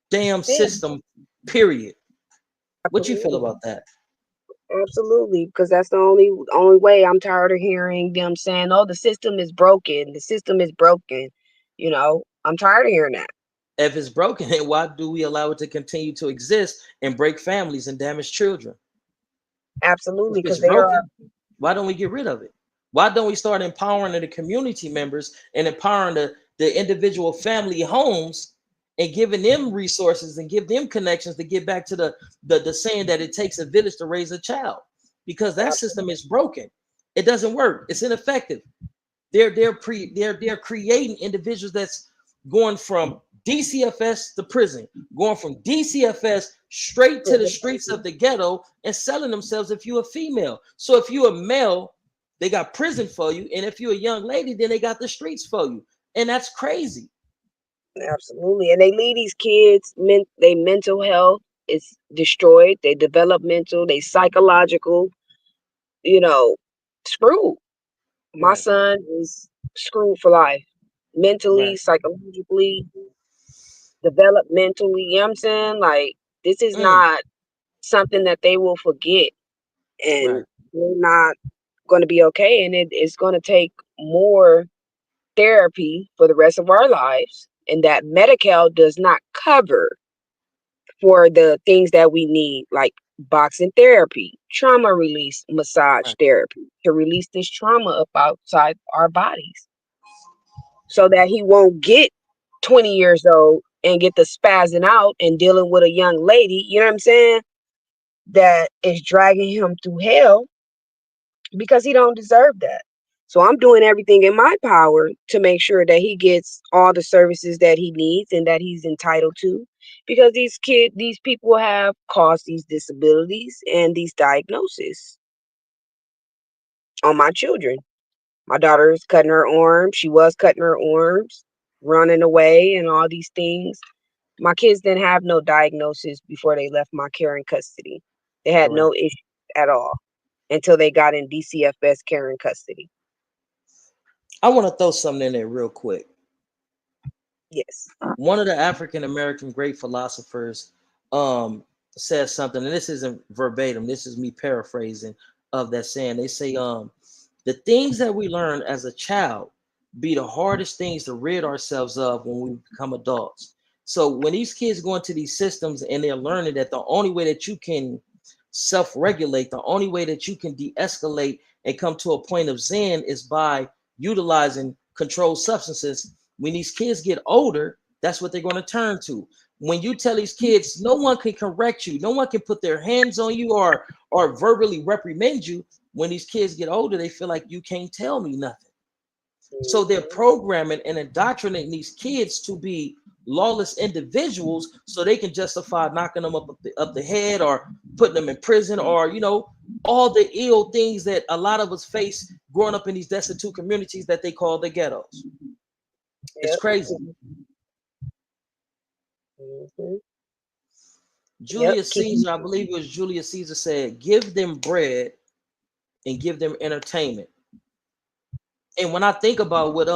damn Yeah, system. Period. What you feel absolutely. about that? Absolutely, because that's the only way. I'm tired of hearing them saying, "Oh, the system is broken. The system is broken." I'm tired of hearing that. If it's broken, then why do we allow it to continue to exist and break families and damage children? If Absolutely, it's because they are. broken, why don't we get rid of it? Why don't we start empowering the community members and empowering the individual family homes and giving them resources and give them connections to get back to the saying that it takes a village to raise a child? Because that system is broken. It doesn't work. It's ineffective. They're creating individuals that's going from DCFS to prison, going from DCFS straight to the streets of the ghetto and selling themselves if you're a female. So if you're a male, they got prison for you, and if you're a young lady, then they got the streets for you, and that's crazy. Absolutely, and they leave these kids. They mental health is destroyed. They developmental. They psychological. You know, screwed. My Right, son is screwed for life, mentally, right. psychologically, developmentally. You know what I'm saying? Like, this is Mm, not something that they will forget, and right, they're not going to be okay. And it's going to take more therapy for the rest of our lives, and that Medi-Cal does not cover for the things that we need, like boxing therapy, trauma release, massage right. therapy, to release this trauma up outside our bodies so that he won't get 20 years old and get the spazzing out and dealing with a young lady, you know what I'm saying, that is dragging him through hell because he don't deserve that. So I'm doing everything in my power to make sure that he gets all the services that he needs and that he's entitled to, because these people have caused these disabilities and these diagnoses on my children. My daughter is cutting her arm. She was cutting her arms, running away, and all these things. My kids didn't have no diagnosis before they left my care and custody. They had Correct. no issues at all until they got in DCFS care and custody. I want to throw something in there real quick. Yes. One of the African American great philosophers says something, and this isn't verbatim, this is me paraphrasing of that saying. They say, the things that we learn as a child be the hardest things to rid ourselves of when we become adults. So when these kids go into these systems and they're learning that the only way that you can self-regulate, the only way that you can de-escalate and come to a point of zen is by utilizing controlled substances. When these kids get older, that's what they're going to turn to. When you tell these kids no one can correct you, no one can put their hands on you or verbally reprimand you, when these kids get older, they feel like you can't tell me nothing. So they're Mhm. programming and indoctrinating these kids to be lawless individuals so they can justify knocking them up the head or putting them in prison, or all the ill things that a lot of us face growing up in these destitute communities that they call the ghettos. It's Yep. crazy. Hmm. Yep. Julius Caesar, I believe it was Julius Caesar, said, give them bread and give them entertainment. And when I think about what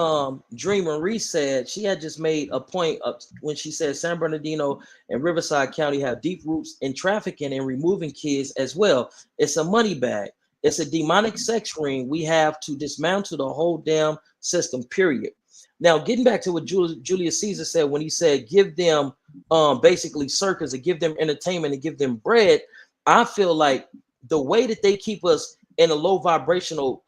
Dream Marie said, she had just made a point of when she said San Bernardino and Riverside County have deep roots in trafficking and removing kids as well. It's a money bag. It's a demonic sex ring. We have to dismantle the whole damn system, period. Now, getting back to what Julius Caesar said when he said give them basically circus, and give them entertainment and give them bread. I feel like the way that they keep us in a low vibrational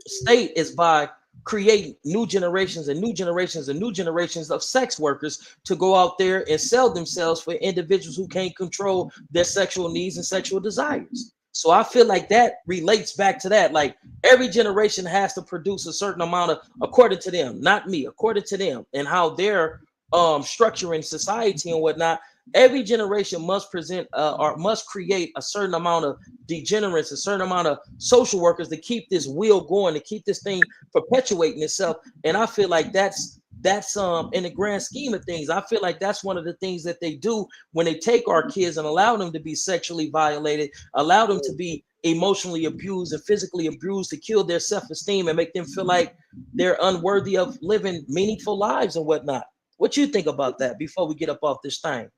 state is by creating new generations and new generations and new generations of sex workers to go out there and sell themselves for individuals who can't control their sexual needs and sexual desires. So I feel like that relates back to that. Like every generation has to produce a certain amount of, according to them, not me, according to them, and how they're structuring society and whatnot. Every generation must present or must create a certain amount of degenerates, a certain amount of social workers to keep this wheel going, to keep this thing perpetuating itself. And I feel like that's in the grand scheme of things, I feel like that's one of the things that they do when they take our kids and allow them to be sexually violated, allow them to be emotionally abused and physically abused, to kill their self-esteem and make them feel like they're unworthy of living meaningful lives and whatnot. What you think about that before we get up off this thing?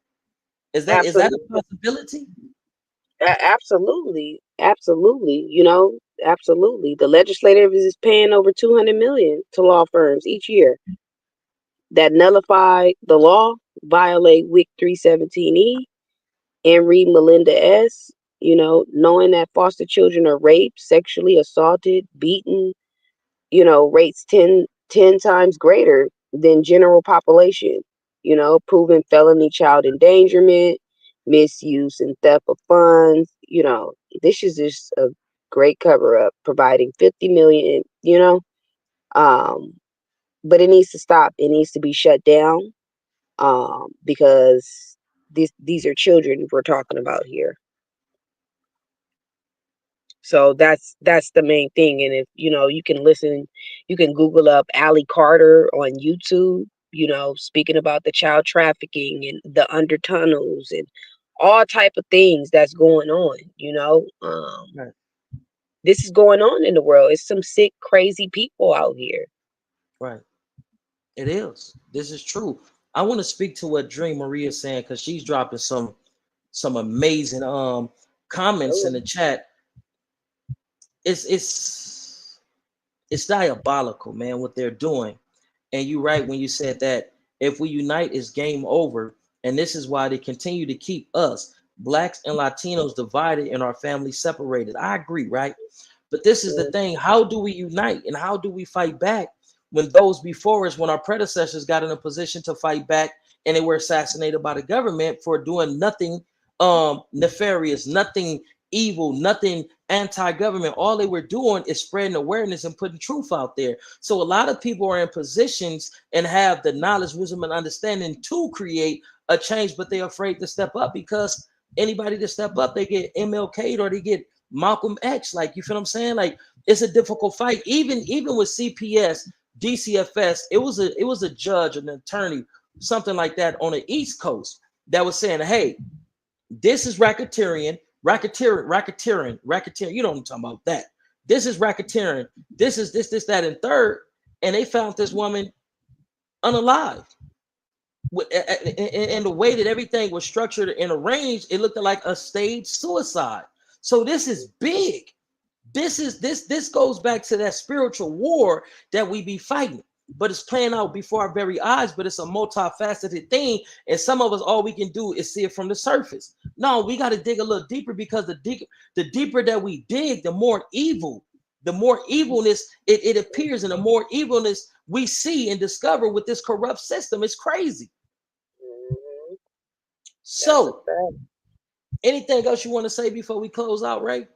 Is that a Absolutely. possibility? Absolutely. Absolutely. Absolutely. The legislative is paying over 200 million to law firms each year that nullify the law, violate WIC 317E, and read Melinda S. Knowing that foster children are raped, sexually assaulted, beaten, rates ten times greater than general population, proven felony child endangerment, misuse and theft of funds. This is just a great cover up, providing 50 million, um, but it needs to stop. It needs to be shut down, because these are children we're talking about here. So that's the main thing. And if you can listen, you can Google up Allie Carter on YouTube, speaking about the child trafficking and the undertunnels and all type of things that's going on. Right, This is going on in the world. It's some sick, crazy people out here. right. It is. This is true. I want to speak to what Dream Maria is saying because she's dropping some amazing comments in Oh, the chat. It's diabolical, man, what they're doing. And you're right when you said that if we unite, it's game over. And this is why they continue to keep us, blacks and Latinos, divided and our families separated. I agree, right? But this is the mm, thing. How do we unite and how do we fight back when those before us, when our predecessors got in a position to fight back and they were assassinated by the government for doing nothing nefarious, nothing evil, nothing anti-government. All they were doing is spreading awareness and putting truth out there. So a lot of people are in positions and have the knowledge, wisdom, and understanding to create a change, but they're afraid to step up because anybody to step up, they get MLK'd or they get Malcolm X. Like, you feel what I'm saying? Like, it's a difficult fight. Even with CPS, DCFS, it was a judge, an attorney, something like that on the East Coast that was saying, hey, this is racketeering. You know what I'm talking about? That this is racketeering. This is this, that, and third. And they found this woman unalive. And the way that everything was structured and arranged, it looked like a staged suicide. So this is big. This goes back to that spiritual war that we be fighting, but it's playing out before our very eyes. But it's a multifaceted thing, and some of us, all we can do is see it from the surface. No, we got to dig a little deeper because the deeper that we dig, the more evilness it appears, and the more evilness we see and discover with this corrupt system. It's crazy. mhm. That's a So, fact. anything else you want to say before we close out, Ray?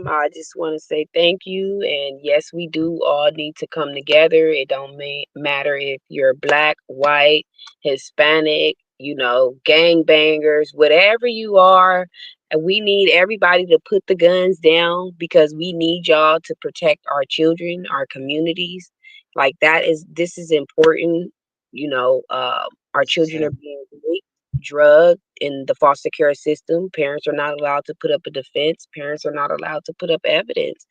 I just want to say thank you, and yes, we do all need to come together. It don't matter if you're black, white, Hispanic, gangbangers, whatever you are. And we need everybody to put the guns down because we need y'all to protect our children, our communities. Like this is important. Our Yes, children are sir. being raped, drugged in the foster care system. Parents are not allowed to put up a defense. Parents are not allowed to put up evidence.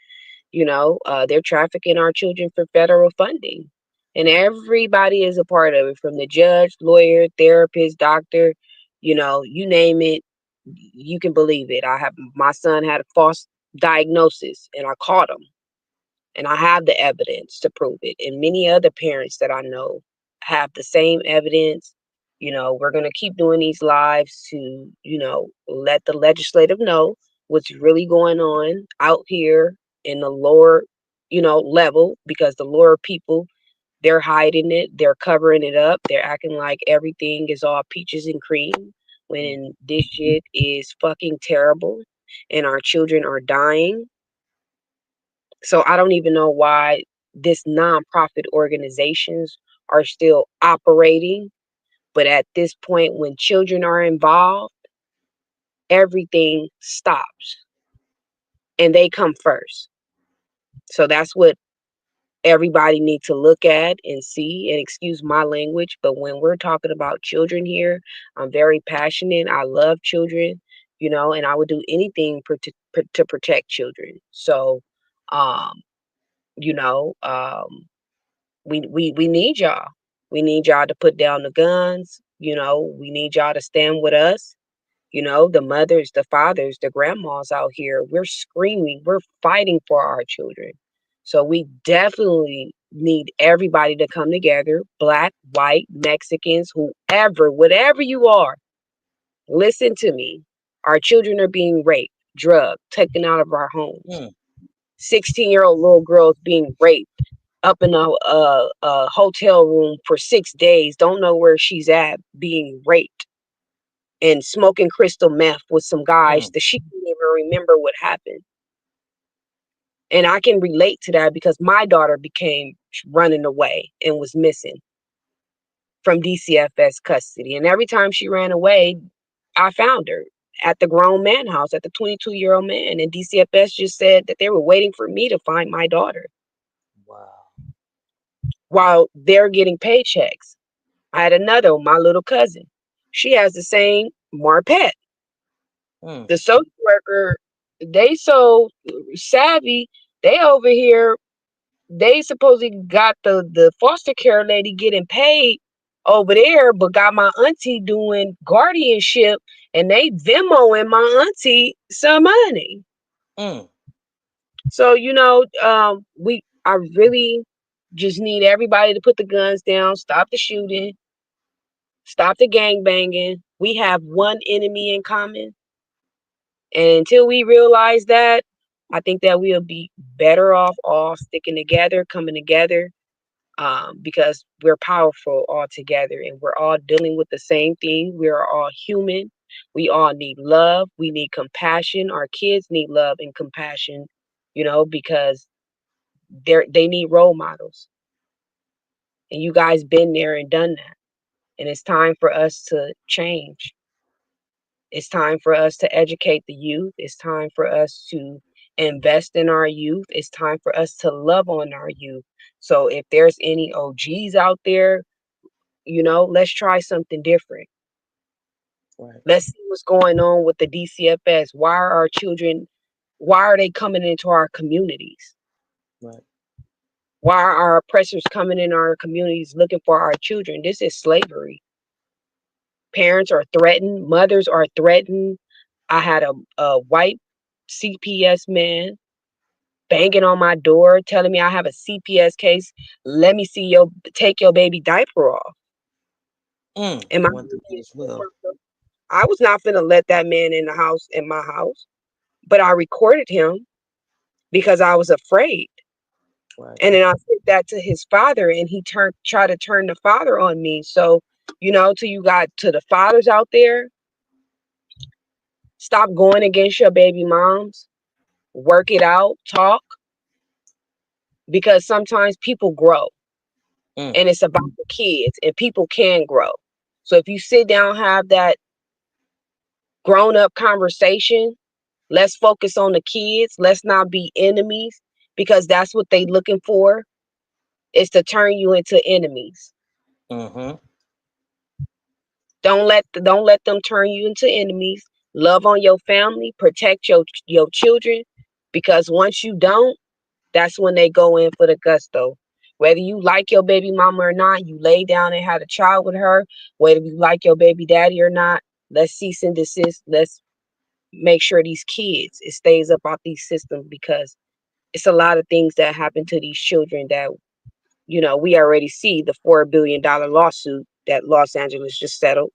They're trafficking our children for federal funding. And everybody is a part of it, from the judge, lawyer, therapist, doctor, you name it, you can believe it. My son had a false diagnosis and I caught him, and I have the evidence to prove it. And many other parents that I know have the same evidence. We're going to keep doing these lives to, let the legislative know what's really going on out here in the lower, level, because the lower people, they're hiding it, they're covering it up, they're acting like everything is all peaches and cream when this shit is fucking terrible and our children are dying. So I don't even know why this nonprofit organizations are still operating. But at this point, when children are involved, everything stops and they come first. So that's what everybody needs to look at and see. And excuse my language, but when we're talking about children here, I'm very passionate. I love children, and I would do anything to protect children. So, um, you know, um, we need y'all. We need y'all to put down the guns. We need y'all to stand with us. The mothers, the fathers, the grandmas out here, we're screaming, we're fighting for our children. So we definitely need everybody to come together, black, white, Mexicans, whoever, whatever you are. Listen to me. Our children are being raped, drugged, taken out of our homes. Mm. 16-year-old little girls being raped up in a hotel room for 6 days, don't know where she's at, being raped and smoking crystal meth with some guys Mm. that she didn't even remember what happened. And I can relate to that because my daughter became running away and was missing from DCFS custody. And every time she ran away, I found her at the grown man house, at the 22-year-old man. And DCFS just said that they were waiting for me to find my daughter Wow. while they're getting paychecks. I had another, my little cousin. She has the same Marpet. Mm. The social worker, they so savvy, they over here, they supposedly got the foster care lady getting paid over there, but got my auntie doing guardianship and they Venmoing my auntie some money. Mm. So, I really just need everybody to put the guns down, stop the shooting, stop the gang banging. We have one enemy in common. And until we realize that, I think that we'll be better off all sticking together, coming together, because we're powerful all together and we're all dealing with the same thing. We are all human. We all need love. We need compassion. Our kids need love and compassion, because they need role models. And you guys been there and done that. And it's time for us to change. It's time for us to educate the youth. It's time for us to invest in our youth. It's time for us to love on our youth. So if there's any OGs out there, let's try something different. Right. Let's see what's going on with the DCFS. Why are they coming into our communities? Right. Why are our oppressors coming in our communities looking for our children? This is slavery. Parents are threatened, mothers are threatened. I had a white CPS man banging on my door, telling me I have a CPS case. Let me see take your baby diaper off. Mm. And I went through that as well. I was not finna let that man in my house, but I recorded him because I was afraid. Right. And then I sent that to his father, and he tried to turn the father on me. So, to you got to the fathers out there, stop going against your baby moms. Work it out, talk, because sometimes people grow Mm. and it's about the kids and people can grow. So if you sit down, have that grown up conversation, let's focus on the kids. Let's not be enemies, because that's what they looking for, is to turn you into enemies. Mm-hmm. Don't let them turn you into enemies. Love on your family, protect your children, because once you don't, that's when they go in for the gusto. Whether you like your baby mama or not, you lay down and had a child with her. Whether you like your baby daddy or not, let's cease and desist. Let's make sure these kids, it stays up out these systems, because it's a lot of things that happen to these children that, we already see the $4 billion lawsuit. that Los Angeles just settled.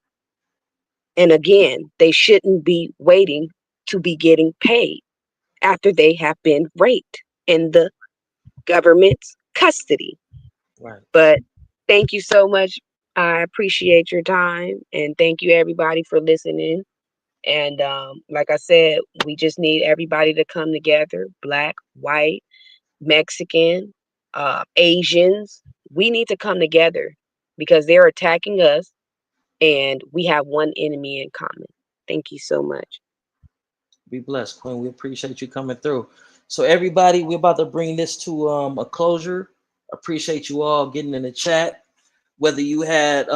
And again, they shouldn't be waiting to be getting paid after they have been raped in the government's custody. Right. But thank you so much. I appreciate your time, and thank you everybody for listening. And like I said, we just need everybody to come together, black, white, Mexican, Asians. We need to come together because they're attacking us and we have one enemy in common. Thank you so much. Be blessed, Queen. We appreciate you coming through. So everybody, we're about to bring this to a closure. Appreciate you all getting in the chat. Whether you had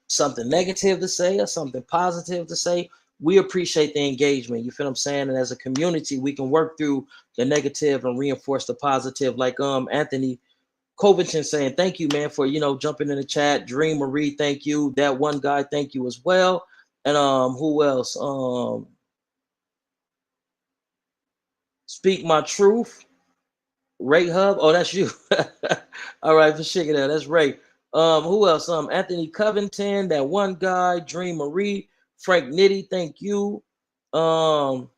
something negative to say or something positive to say, we appreciate the engagement. You feel what I'm saying? And as a community, we can work through the negative and reinforce the positive. Like Anthony Covington saying, thank you, man, for jumping in the chat. Dream Marie, thank you. That one guy, thank you as well. And who else? Speak My Truth. Ray Hub. Oh, that's you. All right, for shaking that. That's Ray. Who else? Anthony Covington, that one guy, Dream Marie, Frank Nitty, thank you. Um,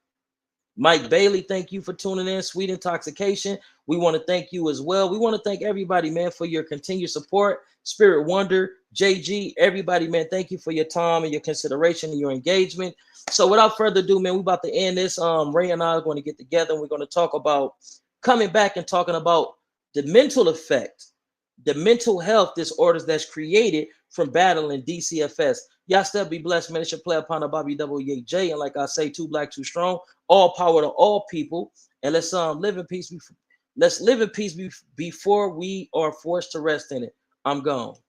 Mike Bailey, thank you for tuning in. Sweet Intoxication, we want to thank you as well. We want to thank everybody, man, for your continued support. Spirit Wonder, JG, everybody, man, thank you for your time and your consideration and your engagement. So without further ado, man, we about to end this. Ray and I are going to get together and we're going to talk about coming back and talking about the mental effect, the mental health disorders that's created from battling DCFS. Y'all still be blessed, man. It's your player upon Bobby WJ. And like I say, too black, too strong. All power to all people. And let's live in peace. Let's live in peace before we are forced to rest in it. I'm gone.